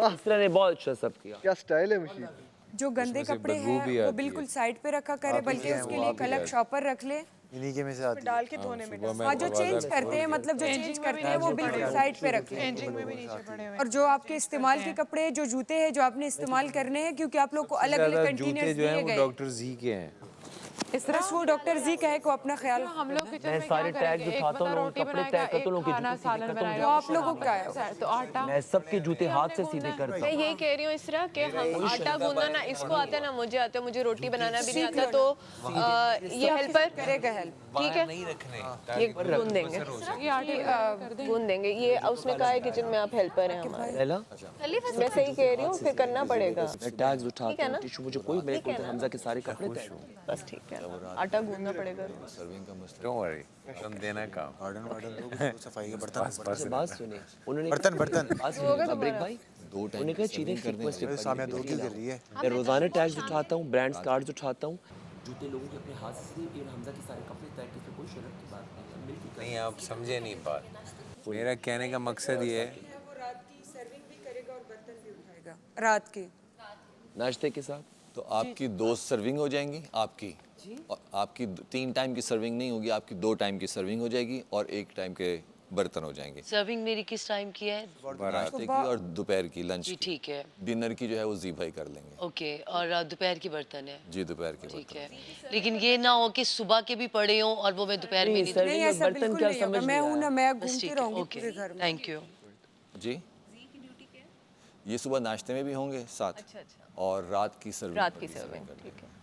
S6: इस तरह ने बहुत अच्छा सब किया।
S9: क्या स्टाइल है मुशीर।
S1: जो गंदे कपड़े हैं वो बिल्कुल साइड पे रखा करे, बल्कि उसके लिए एक अलग शॉपर रख ले,
S10: इन्हीं के में से आती है।
S13: डाल के धोने में।
S1: हाँ जो चेंज करते हैं, मतलब जो चेंज करते हैं वो बिल्कुल साइड पे रख ले।
S13: में भी नीचे पड़े हुए।
S1: और जो आपके इस्तेमाल के कपड़े, जो जूते हैं जो आपने इस्तेमाल करने हैं, क्योंकि आप लोग को अलग अलग कंटेनर्स दिए गए।
S8: डॉक्टर जी के हैं।
S1: इस तरह वो डॉक्टर जी कहे को अपना ख्याल।
S4: हम लोग किचन
S6: मैं
S4: में
S6: सारे
S4: क्या
S6: टैग
S4: करेंगे?
S6: उठाता हूँ,
S4: रोटी
S6: कपड़े
S4: बनाएगा,
S6: तय करता हूँ,
S4: एक खाना सालन बनाएगा।
S1: वो आप लोगों का है।
S4: तो आटा
S6: मैं सबके जूते हाथ से सीधे करता
S5: मैं
S6: हूँ।
S5: यही कह रही हूँ इस तरह कि हम आटा गूंदना ना इसको आता है ना मुझे आता है, मुझे रोटी बनाना भी नहीं आता, तो ये हेल्पर
S1: करेगा हेल्प।
S5: ठीक है
S8: नहीं रखने
S5: ये गूंद देंगे गूंद देंगे ये उसने कहा है किचन में आप हेल्पर हैं हमारे
S6: लैला
S5: मैं सही कह रही हूँ फिर करना पड़ेगा
S6: मैं टैग्स उठाता हूँ टिश्यू मुझे कोई मेरे को हमजा के सारे कपड़े तय हो
S5: बस ठीक है आटा गूंदना पड़ेगा
S8: सर्विंग का मसला डोंट वरी तुम देना काम
S10: गार्डन सफाई के बर्तन
S6: बात सुने उन्होंने
S10: बर्तन
S6: बात सुने ब्रेक भाई दो टाइम क्या चीजें करने
S10: सामने 2 किल कर रही है
S6: मैं रोजाना टैग्स उठाता हूँ ब्रांड्स कार्ड्स उठाता हूँ जूते लोगों के अपने हाथ से ये हमजा के सारे कपड़े तय किसी कोई शर्त की बात नहीं मिलके
S8: नहीं आप समझे नहीं बात मेरा कहने का मकसद ये है
S1: वो रात की सर्विंग भी करेगा और बर्तन भी उठाएगा रात की
S6: नाश्ते के साथ
S2: तो आपकी 2 सर्विंग हो जाएंगी आपकी और आपकी 3 टाइम की सर्विंग नहीं होगी, आपकी 2 टाइम की सर्विंग हो जाएगी और 1 टाइम के बर्तन हो जाएंगे।
S7: सर्विंग मेरी किस टाइम की है?
S2: रात की और दोपहर की लंच
S7: जी ठीक है।
S2: डिनर की जो है वो जी भाई कर लेंगे।
S7: ओके और दोपहर की बर्तन है?
S2: जी दोपहर के
S7: ठीक है, लेकिन ये ना हो कि सुबह के भी पड़े हों और वो मैं दोपहर में
S1: नहीं ऐसा बिल्कुल नहीं होगा मैं हूँ ना मैं घूमती रहूँगी पूरे घर में।
S7: थैंक यू
S2: जी ये सुबह नाश्ते में भी होंगे साथ और रात की सर्विंग
S5: ठीक है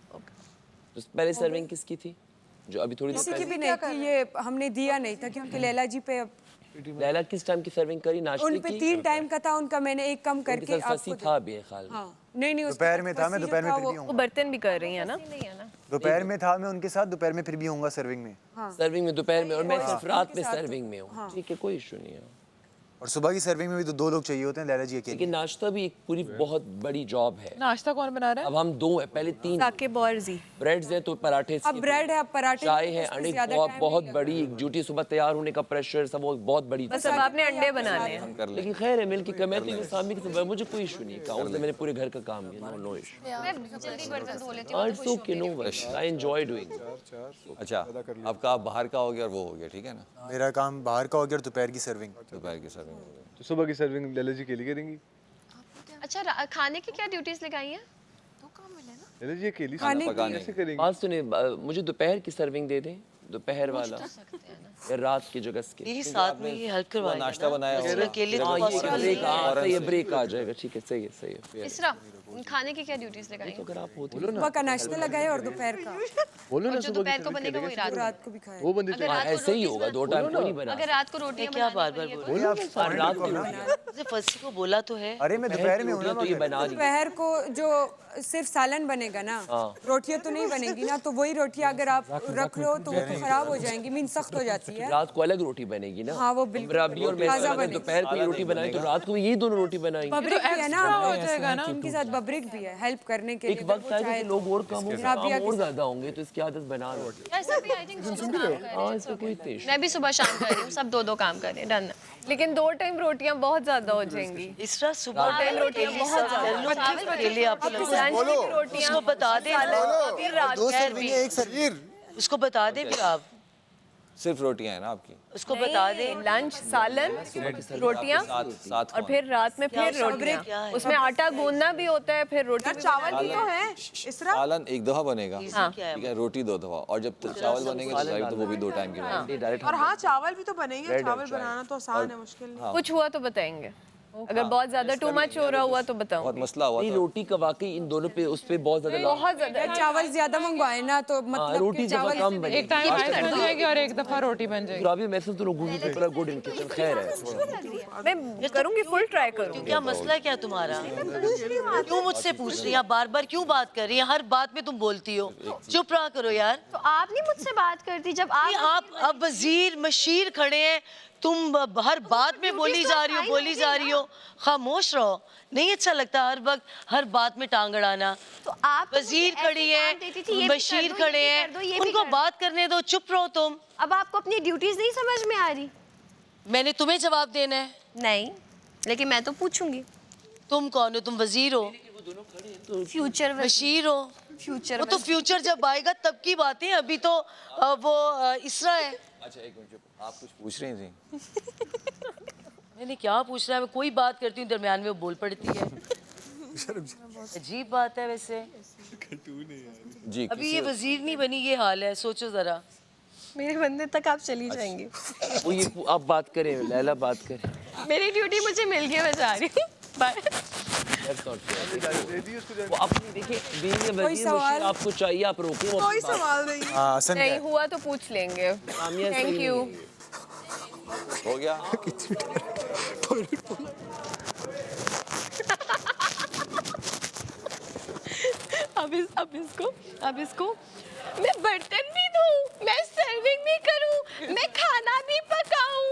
S6: तो पहले सर्विंग किसकी थी जो अभी थोड़ी
S1: किसी की भी नहीं थी ये हमने दिया नहीं था क्योंकि लैला जी पे
S6: लैला किस टाइम की सर्विंग करी नाश्ते
S1: उन पे 3 टाइम का था उनका मैंने एक कम करके
S6: आपको था भी ख्याल
S1: हाँ नहीं
S10: दोपहर में था मैं दोपहर में फिर भी
S5: वो
S10: हूँ
S5: बर्तन भी कर रही है ना
S10: दोपहर में था मैं उनके साथ दोपहर में फिर भी होऊंगा सर्विंग में
S6: सर्विंग में दोपहर में और मैं सिर्फ रात में सर्विंग में हूँ ठीक है कोई इशू नहीं है
S10: और सुबह की सर्विंग में भी तो 2 लोग चाहिए होते हैं लैला जी अकेले
S6: लेकिन नाश्ता भी एक पूरी बहुत बड़ी जॉब है
S13: नाश्ता कौन बना रहा है
S6: अब हम 2 है पहले 3
S5: साकिब और जी
S6: ब्रेड्स है तो पराठे
S1: अब ब्रेड है अब पराठे
S6: चाय है अंडे बहुत बड़ी एक ड्यूटी सुबह तैयार होने का प्रेशर सब वो बहुत बड़ी
S5: बस अब आपने अंडे बनाने हैं
S6: लेकिन खैर है मिल के मैं तो सामने के मुझे कोई इशू नहीं काम से मैंने पूरे घर का काम किया नो इशू
S4: मैं जल्दी बर्तन धो लेती हूँ
S6: it's okay no worry I enjoy doing
S2: अच्छा आपका आप बाहर का हो गया और वो हो गया ठीक है ना
S10: मेरा काम बाहर का हो गया और दोपहर की सर्विंग
S2: दोपहर की सर्विंग हो गई
S9: तो सुबह की सर्विंग लैला जी के लिए करेंगी
S5: अच्छा खाने की क्या ड्यूटीज लगाई हैं
S9: लैला जी अकेली
S1: खाने की
S9: कैसे करेंगी
S6: बात सुने मुझे दोपहर की सर्विंग दे दें दोपहर वाला या रात की जगह के
S7: यही साथ में ये हेल्प करवाएंगे
S2: नाश्ता बनाया होगा
S7: अकेले तो
S6: हाँ
S7: possible
S6: ये
S7: नहीं है।
S6: ये ब्रेक आ जाएगा ठीक है सही है
S5: इसरा खाने की क्या ड्यूटीज लगाई हैं
S6: अगर आप होती
S1: सुबह का नाश्ता लगाए और दोपहर का
S9: बोलो ना
S5: जो दोपहर को बनेगा वही
S1: रात को भी खाए
S9: वो बंदे चाहिए
S6: ऐसे ही होगा 2 टाइम कोई नहीं बना
S5: अगर रात को रोटियां
S7: क्या बार-बार बोल रही
S6: और रात को
S7: हूँ? फर्स्ट को बोला तो है।
S10: अरे मैं दोपहर में हूँ ना
S6: तो ये बना दी
S1: दोपहर को जो सिर्फ सालन बनेगा ना रोटियां तो नहीं बनेगी ना तो वही रोटियां अगर आप रख लो तो वो तो खराब हो जाएंगी मीन सख्त हो जाती है
S6: रात को अलग रोटी बनेगी ना
S1: हाँ वो बिल्कुल
S6: रबी और मैं
S1: ताज़ा
S6: अगर
S1: बनेगी।
S6: दोपहर को ये रोटी बनाई तो रात को यही दोनों रोटी बनाएंगे
S1: बब्रिक भी है ना
S13: हो जाएगा ना
S1: इनके साथ बब्रिक भी है हेल्प करने के लिए
S6: एक वक्त आएगा कि लोग और कम होंगे
S1: राबिया
S6: हम और ज्यादा होंगे तो इसकी आदत बना लो
S5: ऐसा भी आई थिंक
S6: हाँ इसमें कोई तेज
S5: मैं भी सुबह शाम कर रही हूँ सब 2 काम कर रहे हैं डन लेकिन 2 टाइम रोटियां बहुत ज्यादा हो जाएंगी
S7: इस तरह सुबह
S5: टाइम रोटियां बहुत ज्यादा
S7: अकेले आपको लगता है
S5: लंच की रोटियां
S7: उसको बता दे
S5: फिर रात
S10: दो सर्विंग है एक सर्विंग
S7: उसको बता दे फिर आप
S2: सिर्फ रोटियां हैं ना आपकी
S7: उसको बता दे
S5: लंच सालन रोटियां
S2: साथ
S5: और फिर रात में फिर रोटियां उसमें आटा गूंदना भी होता है फिर रोटी
S13: चावल भी तो है इसरा
S2: सालन 1 दफा बनेगा ठीक है रोटी 2 दफा और जब चावल बनेंगे तो जाहिर तो वो भी 2 टाइम के बनेंगे
S13: और हाँ चावल भी तो बनेंगे चावल बनाना तो आसान है मुश्किल नहीं
S5: कुछ हुआ तो बताएंगे अगर बहुत ज्यादा टू मच हो रहा हुआ तो बताओ
S2: बहुत मसला हुआ
S6: नहीं
S2: था
S6: रोटी का वाकई इन दोनों पे उस पे बहुत ज्यादा
S5: बहुत ज्यादा
S1: चावल ज्यादा मंगवाए ना तो मतलब
S6: रोटी जब कम बनी
S13: एक टाइम बन जाएगी और एक दफा रोटी बन जाएगी
S6: रबी मैसेज तो लोगों को गुड इन किचन खैर है
S5: मैं करूंगी फुल ट्राई करूंगी
S7: क्या मसला है क्या तुम्हारा क्यों मुझसे पूछ रही है बार बार क्यों बात कर रही है हर बात में तुम बोलती हो चुप रहा करो यार
S5: तो आप नहीं मुझसे बात करती जब
S7: आप अब वजीर मशीर खड़े हैं तुम हर बात में बोली जा रही हो खामोश रहो नहीं अच्छा लगता हर वक्त हर बात में टांग अड़ाना
S5: तो आप
S7: वजीर खड़ी है बशीर खड़े हैं उनको बात करने दो चुप रहो तुम
S5: अब आपको अपनी ड्यूटीज नहीं समझ में आ रही
S7: मैंने तुम्हें जवाब देना है
S5: नहीं लेकिन मैं तो पूछूंगी
S7: तुम कौन हो तुम वजीर हो
S5: फ्यूचर
S7: बशीर हो
S5: फ्यूचर
S7: वो तो फ्यूचर जब आएगा तब की बात है अभी तो वो इसरा है
S2: अच्छा एक मिनट आप कुछ पूछ रही थी
S7: मैंने क्या पूछना है मैं कोई बात करती हूँ दरमियान में वो बोल पड़ती है अजीब बात है वैसे
S2: जी
S7: अभी ये वजीर नहीं बनी ये हाल है सोचो जरा
S5: मेरे बंदे तक आप चली जाएंगी
S6: वो ये आप बात करें लैला बात करें
S5: मेरी ड्यूटी मुझे मिल गई मैं जा रही हूँ बाय
S6: That's not fair. वो अपनी देखिए being a
S1: कोई
S6: वजीर
S1: सवाल?
S6: मुशीर आपको चाहिए आप रोकें वो
S13: कोई
S6: अपनी बात-
S13: सवाल नहीं है।
S10: हाँ हसन
S5: नहीं हुआ तो पूछ लेंगे
S6: सामिया
S5: थैंक
S6: सही
S5: यू
S6: नहीं है।
S2: हो गया
S5: अब इसको मैं बर्तन भी धोऊं, मैं सर्विंग भी करूं, मैं खाना भी पकाऊं।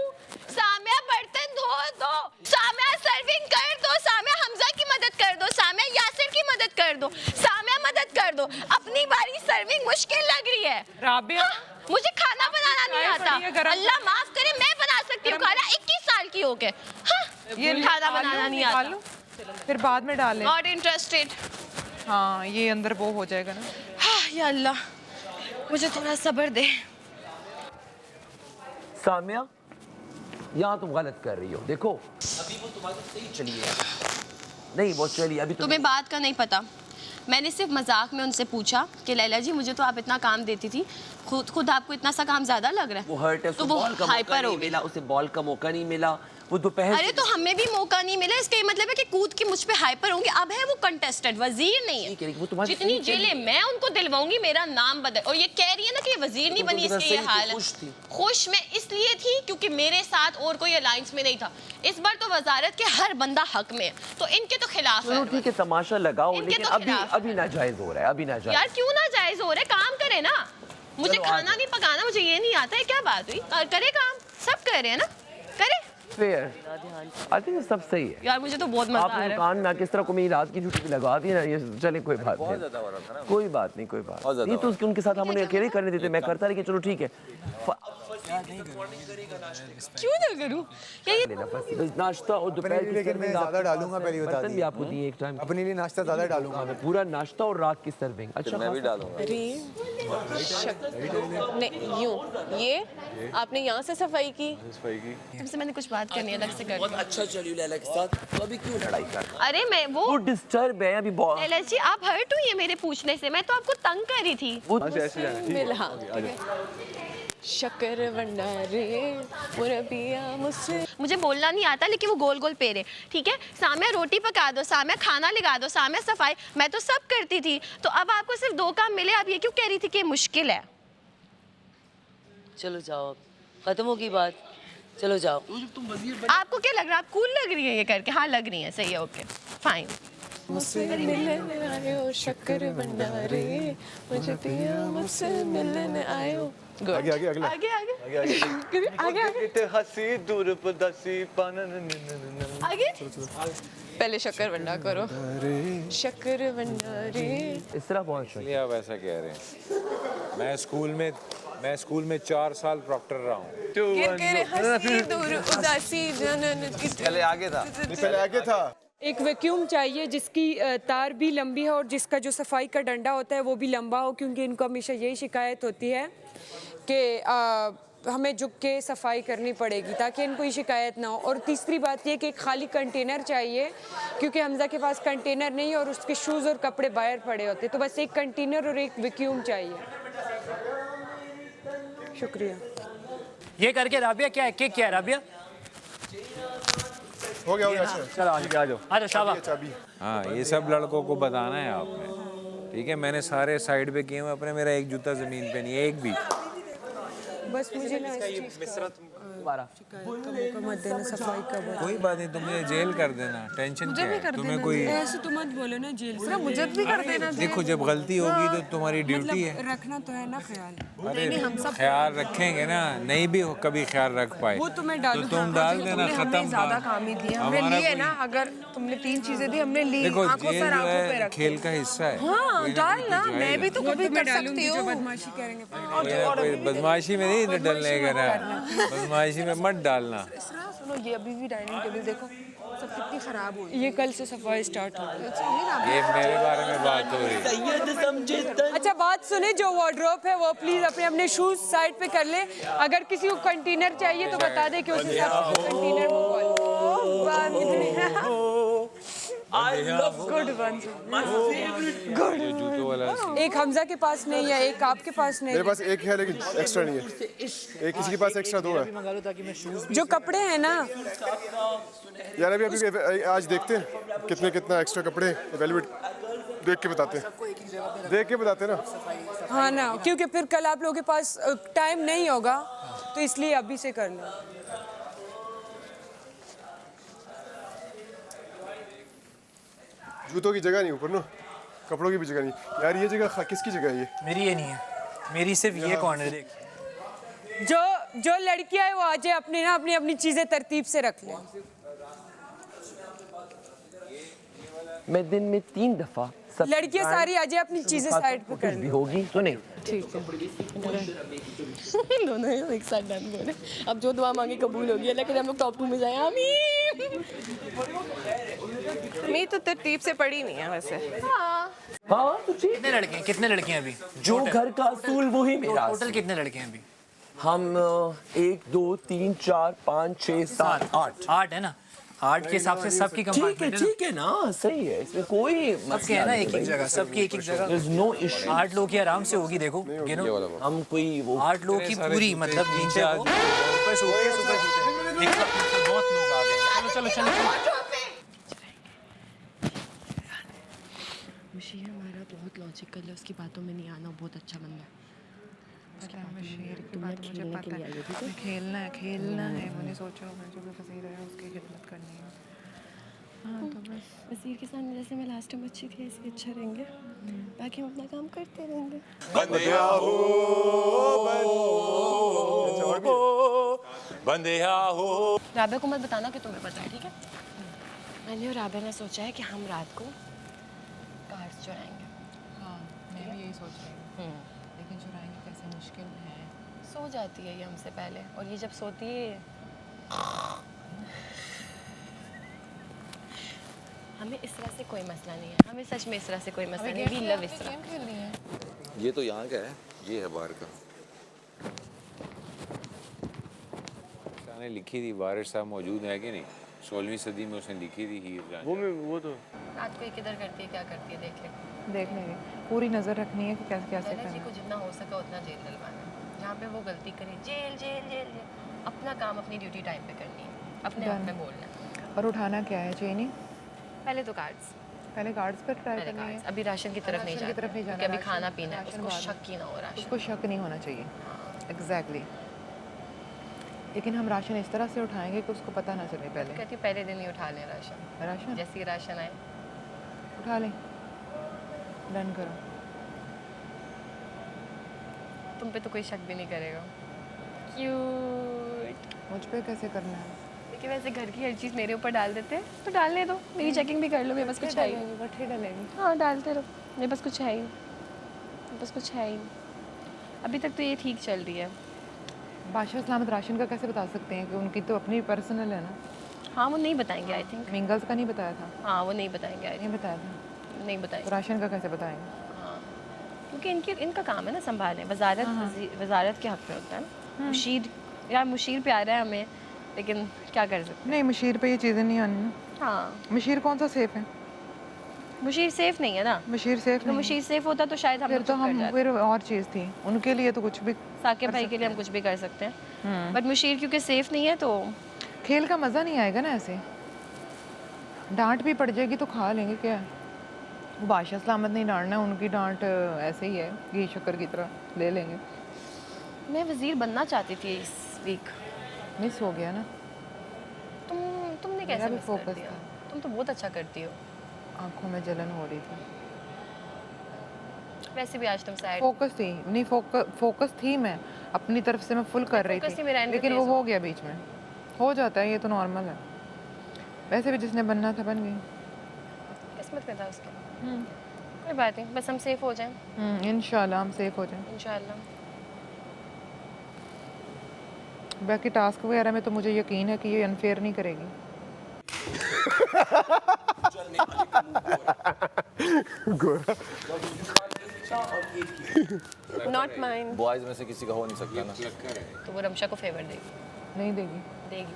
S5: सामिया बर्तन धो दो, सामिया सर्विंग कर दो, सामिया हमजा की मदद कर दो, सामिया यासिर की मदद कर दो, सामिया मदद कर दो। अपनी बारी सर्विंग मुश्किल लग रही है।
S13: राबिया
S5: मुझे खाना बनाना नहीं
S13: चाय पड़ी है
S5: आता।
S13: गरम।
S5: अल्लाह माफ करे, मैं बना सकती हूँ खाना 21 साल की होके। हाँ, ये खाना बनाना नहीं
S13: निकाल
S5: आता।
S13: लो, फिर बाद में डालें।
S5: Not interested.
S13: हाँ ये अंदर वो हो जाएगा ना।
S5: हाँ या अल्लाह, मुझे थोड़ा सब्र दे।
S6: सामिया यहाँ तुम गलत कर रही हो देखो अभी वो तुम्हारे साथ सही चली है नहीं वो चली अभी
S5: तुम्हें बात का नहीं पता। मैंने सिर्फ मजाक में उनसे पूछा कि लैला जी मुझे तो आप इतना काम देती थी, खुद आपको इतना सा काम ज्यादा लग रहा है।
S6: वो हर्ट है
S5: तो वो
S6: बॉल का मौका
S5: हाइपर हो
S6: नहीं मिला उसे बॉल का मौका नहीं मिला वो दोपहर
S5: अरे तो हमें भी मौका नहीं मिला, इसका ये मतलब है कि कूद के मुझ पे हाइपर होंगे। अब है वो कंटेस्टेड, वजीर नहीं है।
S6: वो तुम्हारी
S5: जितनी
S6: सही चली।
S5: जेलें मैं उनको दिलवाऊंगी, मेरा नाम बदल। और ये कह रही है ना कि ये वजीर नहीं बनी, इसके ये हाल है। खुश मैं इसलिए थी क्योंकि मेरे साथ और कोई अलायंस में नहीं था। इस बार तो वजारत के हर बंदा हक में है, तो इनके तो खिलाफ है।
S6: ठीक है तमाशा लगाओ
S5: इनके
S6: लेकिन
S5: तो खिलाफ
S6: अभी नाजायज हो रहा है अभी नाजायज
S5: यार क्यों ना जायज हो रहा है, काम करे ना। मुझे
S6: चलो,
S5: खाना नहीं पकाना, मुझे ये नहीं आता है, क्या बात हुई? करे काम, सब कर रहे हैं ना, करे।
S6: फेयर आई थिंक सब सही है
S5: यार मुझे तो बहुत मजा आ
S6: आपने
S5: रहा
S6: कान में किस तरह को मेरी रात की छुट्टी भी लगा दी ना ये चले कोई बात
S2: बहुत
S6: नहीं
S2: ज्यादा हो रहा था ना
S6: कोई बात नहीं कोई बात नहीं तो उसके उनके साथ हम उन्हें अकेले करने देते मैं करता लेकिन चलो ठीक है
S5: क्यों ना करूं?
S6: लेना बस नाश्ता और दोपहर की
S10: लेकिन मैं
S6: सर्विंग
S10: ज़्यादा डालूंगा पहले बता
S6: बर्तन भी
S10: दिए
S6: आपको दिए एक टाइम
S10: अपने लिए नाश्ता ज़्यादा डालूंगा मैं
S6: पूरा नाश्ता और रात की सर्विंग अच्छा
S2: मैं भी डालूंगा
S5: नहीं यूं ये आपने यहाँ से सफाई की, तुमसे मैंने कुछ बात करनी है, अलग से कर।
S6: बहुत अच्छा चली लैला के साथ तो अभी क्यों लड़ाई कर
S5: अरे मैं वो
S6: डिस्टर्ब है अभी बहुत
S5: लैला जी आप हर्ट हुई है मेरे पूछने से, मैं तो आपको तंग कर रही थी। मिला शक्कर भंडारे मुरबिया मुझसे, मुझे बोलना नहीं आता लेकिन वो गोल गोल पेरे। ठीक है, सामिया रोटी पका दो, सामिया खाना लगा दो, सामिया सफाई, मैं तो सब करती थी। तो अब आपको सिर्फ 2 काम मिले, आप ये क्यों कह रही थी कि ये मुश्किल है?
S7: चलो जाओ, खत्म होगी बात, चलो जाओ।
S5: आपको क्या लग रहा है, आप कूल लग रही है ये करके? हाँ लग रही है, सही है, ओके फाइन। मुझसे मिलने आए हो शक्कर भंडारे, मुझे पिया मुझसे मिलने आए हो।
S9: आगे आगे अगला
S5: आगे आगे आगे आगे
S11: हंसी दूर पदासी
S5: आगे पहले शक्कर भंडार करो, शक्कर भंडारे।
S6: इस तरह पहुंच
S8: इसलिए आप ऐसा कह रहे हैं। मैं स्कूल में 4 साल प्रॉक्टर रहा हूँ।
S5: हंसी दूर उदासी जनन की।
S2: पहले आगे था
S9: पहले आगे था
S1: एक वैक्यूम चाहिए जिसकी तार भी लंबी है और जिसका जो सफाई का डंडा होता है वो भी लंबा हो, क्योंकि इनको हमेशा यही शिकायत होती है कि हमें झुक के सफाई करनी पड़ेगी ताकि इनको ये शिकायत ना हो। और तीसरी बात ये कि एक खाली कंटेनर चाहिए, क्योंकि हमजा के पास कंटेनर नहीं है और उसके शूज़ और कपड़े बाहर पड़े होते, तो बस एक कंटेनर और एक वैक्यूम चाहिए। शुक्रिया।
S3: ये करके राबिया क्या है, केक क्या है राबिया?
S9: हो गया अच्छा
S3: चलो आ जाओ शाबाश।
S9: चाबी
S8: हाँ ये सब लड़कों को बताना है आपने, ठीक है? मैंने सारे साइड पे किए हुए अपने, मेरा एक जूता ज़मीन पे नहीं है, एक भी।
S1: बस मुझे ना इस चीज़ का शिकायत का मौका मत देना, सफाई का बस।
S8: कोई बात नहीं, तुम मुझे जेल कर देना, टेंशन क्या है? तुम्हें कोई
S1: ऐसे तो मत बोलो ना, जेल से
S13: मुझे भी कर देना।
S8: देखो जब गलती होगी तो तुम्हारी ड्यूटी है।
S1: रखना तो है ना ख्याल।
S8: अरे ख्याल रखेंगे ना, नहीं भी हो कभी ख्याल रख पाए
S1: वो तो मैं
S8: तो
S1: डालूं।
S8: तुम डाल देना, खत्म
S13: ज्यादा
S8: बात।
S13: काम ही दिए हमने,
S8: हमारा
S13: लिए
S8: कोई-
S13: ना, अगर तुमने 3 चीजें दी हमने ली,
S8: देखो
S13: आंखों
S8: जेल
S13: पर
S8: जो
S13: आंखों पे
S8: है
S13: रख।
S8: खेल का हिस्सा है।
S13: हाँ डाल ना, मैं भी तो कभी कर सकती
S1: डालूंगी जो
S13: हूँ।
S1: बदमाशी करेंगे
S8: कोई बदमाशी में नहीं डलने का ना, बदमाशी में मत डालना।
S13: सुनो ये अभी भी डाइनिंग टेबल देखो सब कितनी खराब हुई।
S1: ये कल से सफाई स्टार्ट होगी।
S8: ये मेरे बारे में बात हो रही है।
S1: अच्छा बात सुने, जो वार्डरोब है वो प्लीज अपने अपने शूज साइड पे कर ले। अगर किसी को कंटेनर चाहिए तो बता दे कि उस हिसाब से कंटेनर मंगवा लो।
S11: I love
S1: गुड वन
S8: ये जूतों वाला
S1: एक हमजा के पास नहीं है, एक आपके पास नहीं
S9: मेरे
S1: है।
S9: पास एक है लेकिन एक्स्ट्रा नहीं है, एक किसी के पास एक्स्ट्रा 2 है।
S3: मंगा लो ताकि मैं शूज
S1: जो कपड़े हैं ना,
S9: यार अभी आज देखते हैं कितना एक्स्ट्रा कपड़े एवेलेबल, देख के बताते हैं, देख के बताते हैं ना।
S1: हाँ ना, क्योंकि फिर कल आप लोगों के पास टाइम नहीं होगा, तो इसलिए अभी से कर लो।
S9: जूतों की जगह नहीं ऊपर ना, कपड़ों की भी जगह नहीं। यार ये जगह किसकी जगह है ये?
S3: मेरी ये नहीं है, मेरी सिर्फ ये कॉर्नर देख।
S1: जो लड़कियां है वो आ जाए, अपनी अपनी चीजें तरतीब से रख लें।
S6: मैं दिन में 3 दफा सब
S1: लड़कियां सारी आ जाए, अपनी चीजें साइड पे कर
S6: भी
S1: लें।
S6: होगी तो नहीं।
S5: ठीक है दोनों एक साथ डन बोले। अब जो दुआ मांगी कबूल होगी, अल्लाह करे हम लोग टॉप 2 में जाए, आमीन।
S13: मैं तो तरतीब से पढ़ी नहीं है वैसे।
S6: हाँ तो ठीक।
S3: कितने लड़के हैं अभी?
S6: जो घर का असूल वही मेरा।
S3: टोटल कितने लड़के हैं अभी?
S6: हम 1 2 3 4 5 6 7 8
S3: 8 है ना? 8 के हिसाब से सबकी कंपार्टमेंट है ना?
S6: ठीक है ना, सही है, इसमें कोई
S3: सबके है ना एक एक जगह, सबकी एक एक जगह।
S6: There's no issue।
S3: 8 लोग की आराम से होगी, देखो गिनो।
S6: हम कोई वो
S3: 8 लोग की पूरी, मतलब नीचे वो ऊपर से ऊपर एक साथ बहुत लोग आ गए। चलो चलो चलो।
S5: मुशीर हमारा बहुत लॉजिकल है, उसकी बातों में नहीं आना, बहुत अच्छा बंदा है।
S13: मुझे पता है, खेलना है, मैंने सोचा जो भी फसीर है उसकी खिदमत करनी है।
S5: हाँ तो बस वसीर के सामने जैसे मैं लास्ट टाइम अच्छी थी, ऐसे अच्छा रहेंगे, बाकी हम अपना काम करते रहेंगे।
S11: बंदिया हो।
S5: राबे को मत बताना कि तुम्हें पता है, ठीक है? मैंने और राबे ने सोचा है कि हम रात को कार्ड्स चुराएंगे।
S13: हाँ मैं भी यही सोच रही हूँ, लेकिन चुराएंगे कैसे, मुश्किल है।
S5: सो जाती है ये हमसे पहले, और ये जब सोती है हमें इस तरह से कोई मसला नहीं है, हमें सच में इस तरह से कोई मसला नहीं है। वी लव इस तरह।
S13: खेलनी है।
S2: ये तो यहाँ का है, ये है बाहर का।
S8: ने लिखी थी, वारिस साहब मौजूद है कि नहीं? 16वीं सदी में उसने लिखी थी हीर रांझा।
S10: वो तो
S5: रात को ये किधर करती है, क्या करती है, देख ले।
S13: देख लेंगे, पूरी नज़र रखनी है कि कैसे कैसे
S5: लैला जी को जितना हो सका उतना जेल डलवाना, जहाँ पे वो गलती करी जेल जेल जेल जेल। अपना काम अपनी ड्यूटी टाइम पे करनी है, अपने आप में बोलना है।
S13: और उठाना क्या है, चेनी?
S5: पहले तो कार्ड्स,
S13: पहले कार्ड्स पर ट्राई
S5: पहले
S13: करनी है।
S5: कार्ड्स। अभी राशन की तरफ नहीं जाना, क्योंकि अभी खाना पीना है, उसको शक ही ना हो राशन।
S13: उसको शक नहीं होना चाहिए, एग्जैक्टली। लेकिन हम राशन इस तरह से उठाएंगे कि उसको पता ना चले पहले।
S5: कहती पहले दिन ही उठा लें राशन, जैसे ही राशन आए
S13: उठा लें, डन करो।
S5: तुम पे तो कोई शक भी नहीं करेगा। क्यूट।
S13: मुझ पे कैसे करना है?
S5: देखिए वैसे घर की हर चीज़ मेरे ऊपर डाल देते हैं, तो डालने दो, मेरी चेकिंग भी कर लो, मेरे पास कुछ है ही।
S13: गठे डलेगी।
S5: हाँ डालते रहो, मेरे पास कुछ है ही, मेरे पास कुछ है ही। अभी तक तो ये ठीक चल रही है।
S13: बादशाह सलामत राशन का कैसे बता सकते हैं कि उनकी तो अपनी पर्सनल है ना?
S5: हाँ वो नहीं बताएंगे आई थिंक।
S13: मिंगल्स का नहीं बताया था?
S5: हाँ वो नहीं बताएंगे आई
S13: नहीं बताया था,
S5: नहीं बताएंगे।
S13: तो राशन का कैसे बताएंगे?
S5: हाँ क्योंकि इनका काम है ना संभालने, वजारत के हक में होता है ना। मुशीर यार, मुशीर प्यारा है हमें, लेकिन क्या कर सकते हैं।
S13: नहीं मुशीर पे ये चीज़ें नहीं आनी ना।
S5: हाँ
S13: मुशीर कौन सा सेफ है?
S5: मुशीर सेफ नहीं है ना।
S13: मुशीर सेफ
S5: तो मुशीर सेफ होता तो शायद हम
S13: फिर तो हम फिर और चीज़ थी उनके लिए, तो कुछ भी
S5: साकिब भाई के लिए हम कुछ भी कर सकते हैं, बट मुशीर क्योंकि सेफ नहीं है तो
S13: खेल का मज़ा नहीं आएगा ना ऐसे। डांट भी पड़ जाएगी तो खा लेंगे क्या। वो बादशाह सलामत नहीं डांटना है, उनकी डांट ऐसे ही है घी शक्कर की तरह, ले लेंगे।
S5: मैं वज़ीर बनना चाहती थी इस वीक,
S13: मिस हो गया ना।
S5: तुमने कैसे मिस कर दिया? तुम तो बहुत अच्छा करती हो।
S13: आंखों में जलन हो रही थी।
S5: वैसे भी आज तुम सैड
S13: फोकस थी, नहीं फोकस थी, मैं अपनी तरफ से मैं फुल कर रही थी, लेकिन वो हो गया बीच में। हो जाता है, ये तो नॉर्मल है। वैसे भी जिसने बनना था बन गई,
S5: किस्मत में था उसके। कोई बात नहीं, बस हम सेफ हो जाएं।
S13: इंशाल्लाह हम सेफ हो जाएं।
S5: इंशाल्लाह।
S13: बाकी टास्क वगैरह में तो मुझे यकीन है कि ये अनफेयर नहीं करेगी।
S9: गोरा
S5: नॉट माइन।
S2: बॉयज में से किसी का हो नहीं सकता ना।
S5: तो वो रमशा को फेवर देगी।
S13: नहीं देगी।
S5: देगी।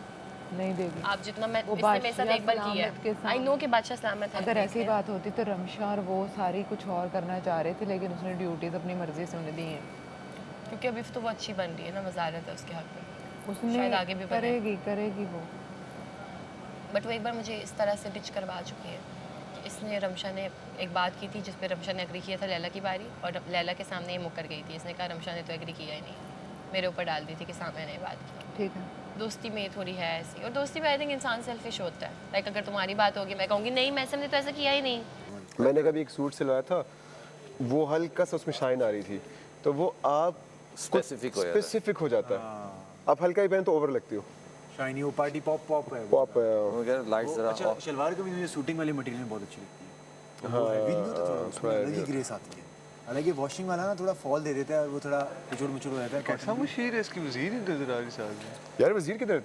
S13: नहीं देगी।
S4: आप जितना मैं
S13: वो
S4: इसने मेरे साथ
S13: बादशाह
S4: एक बार किया
S13: सलामत के
S4: है। आई नो कि बादशाह सलामत है।
S13: अगर ऐसी बात होती तो रमशा और वो सारी कुछ और करना चाह रहे थे, लेकिन उसने ड्यूटीज अपनी मर्जी से उन्हें दी हैं।
S4: क्योंकि अभी तो वो अच्छी बन रही है ना, वजारत है उसके हक में,
S13: उसने
S4: शायद आगे भी बने।
S13: करेगी वो।
S4: बट वो एक बार मुझे इस तरह से डिच करवा चुकी है कि इसने रमशा ने एक बात की थी जिस पे रमशा ने एग्री किया था लैला की बारी, और लैला के सामने ये मुकर गई थी। इसने कहा रमशा ने तो एग्री किया ही नहीं, मेरे ऊपर डाल दी थी कि सामने ने बात की।
S13: ठीक है,
S4: दोस्ती में थोड़ी है ऐसी, और दोस्ती में आई थिंक इंसान सेल्फिश होता है। लाइक अगर तुम्हारी बात होगी मैं कहूँगी नहीं मैसेम ने तो ऐसा किया ही नहीं।
S9: मैंने कभी एक सूट सिलवाया था, वो हल्का सा उसमें शाइन आ रही थी, तो वो आप स्पेसिफिक हो जाता है। आप हल्का ही पहन तो ओवर लगती हो।
S10: शाइनी वो पार्टी पॉप है।
S9: पॉप
S2: लाइट जरा
S10: अच्छा शलवार कमीज मुझे शूटिंग वाली मटेरियल में बहुत अच्छी लगती है। हाँ हैवी नहीं होता, थोड़ा उसमें अलग ही ग्रेस आती है। हालांकि वॉशिंग वाला ना थोड़ा फॉल दे देता है और वो थोड़ा कुचुर मुचुर हो जाता है।
S9: कैसा मशीर है इसकी, वजीर ही नजर आ रही साथ में। यार वजीर किधर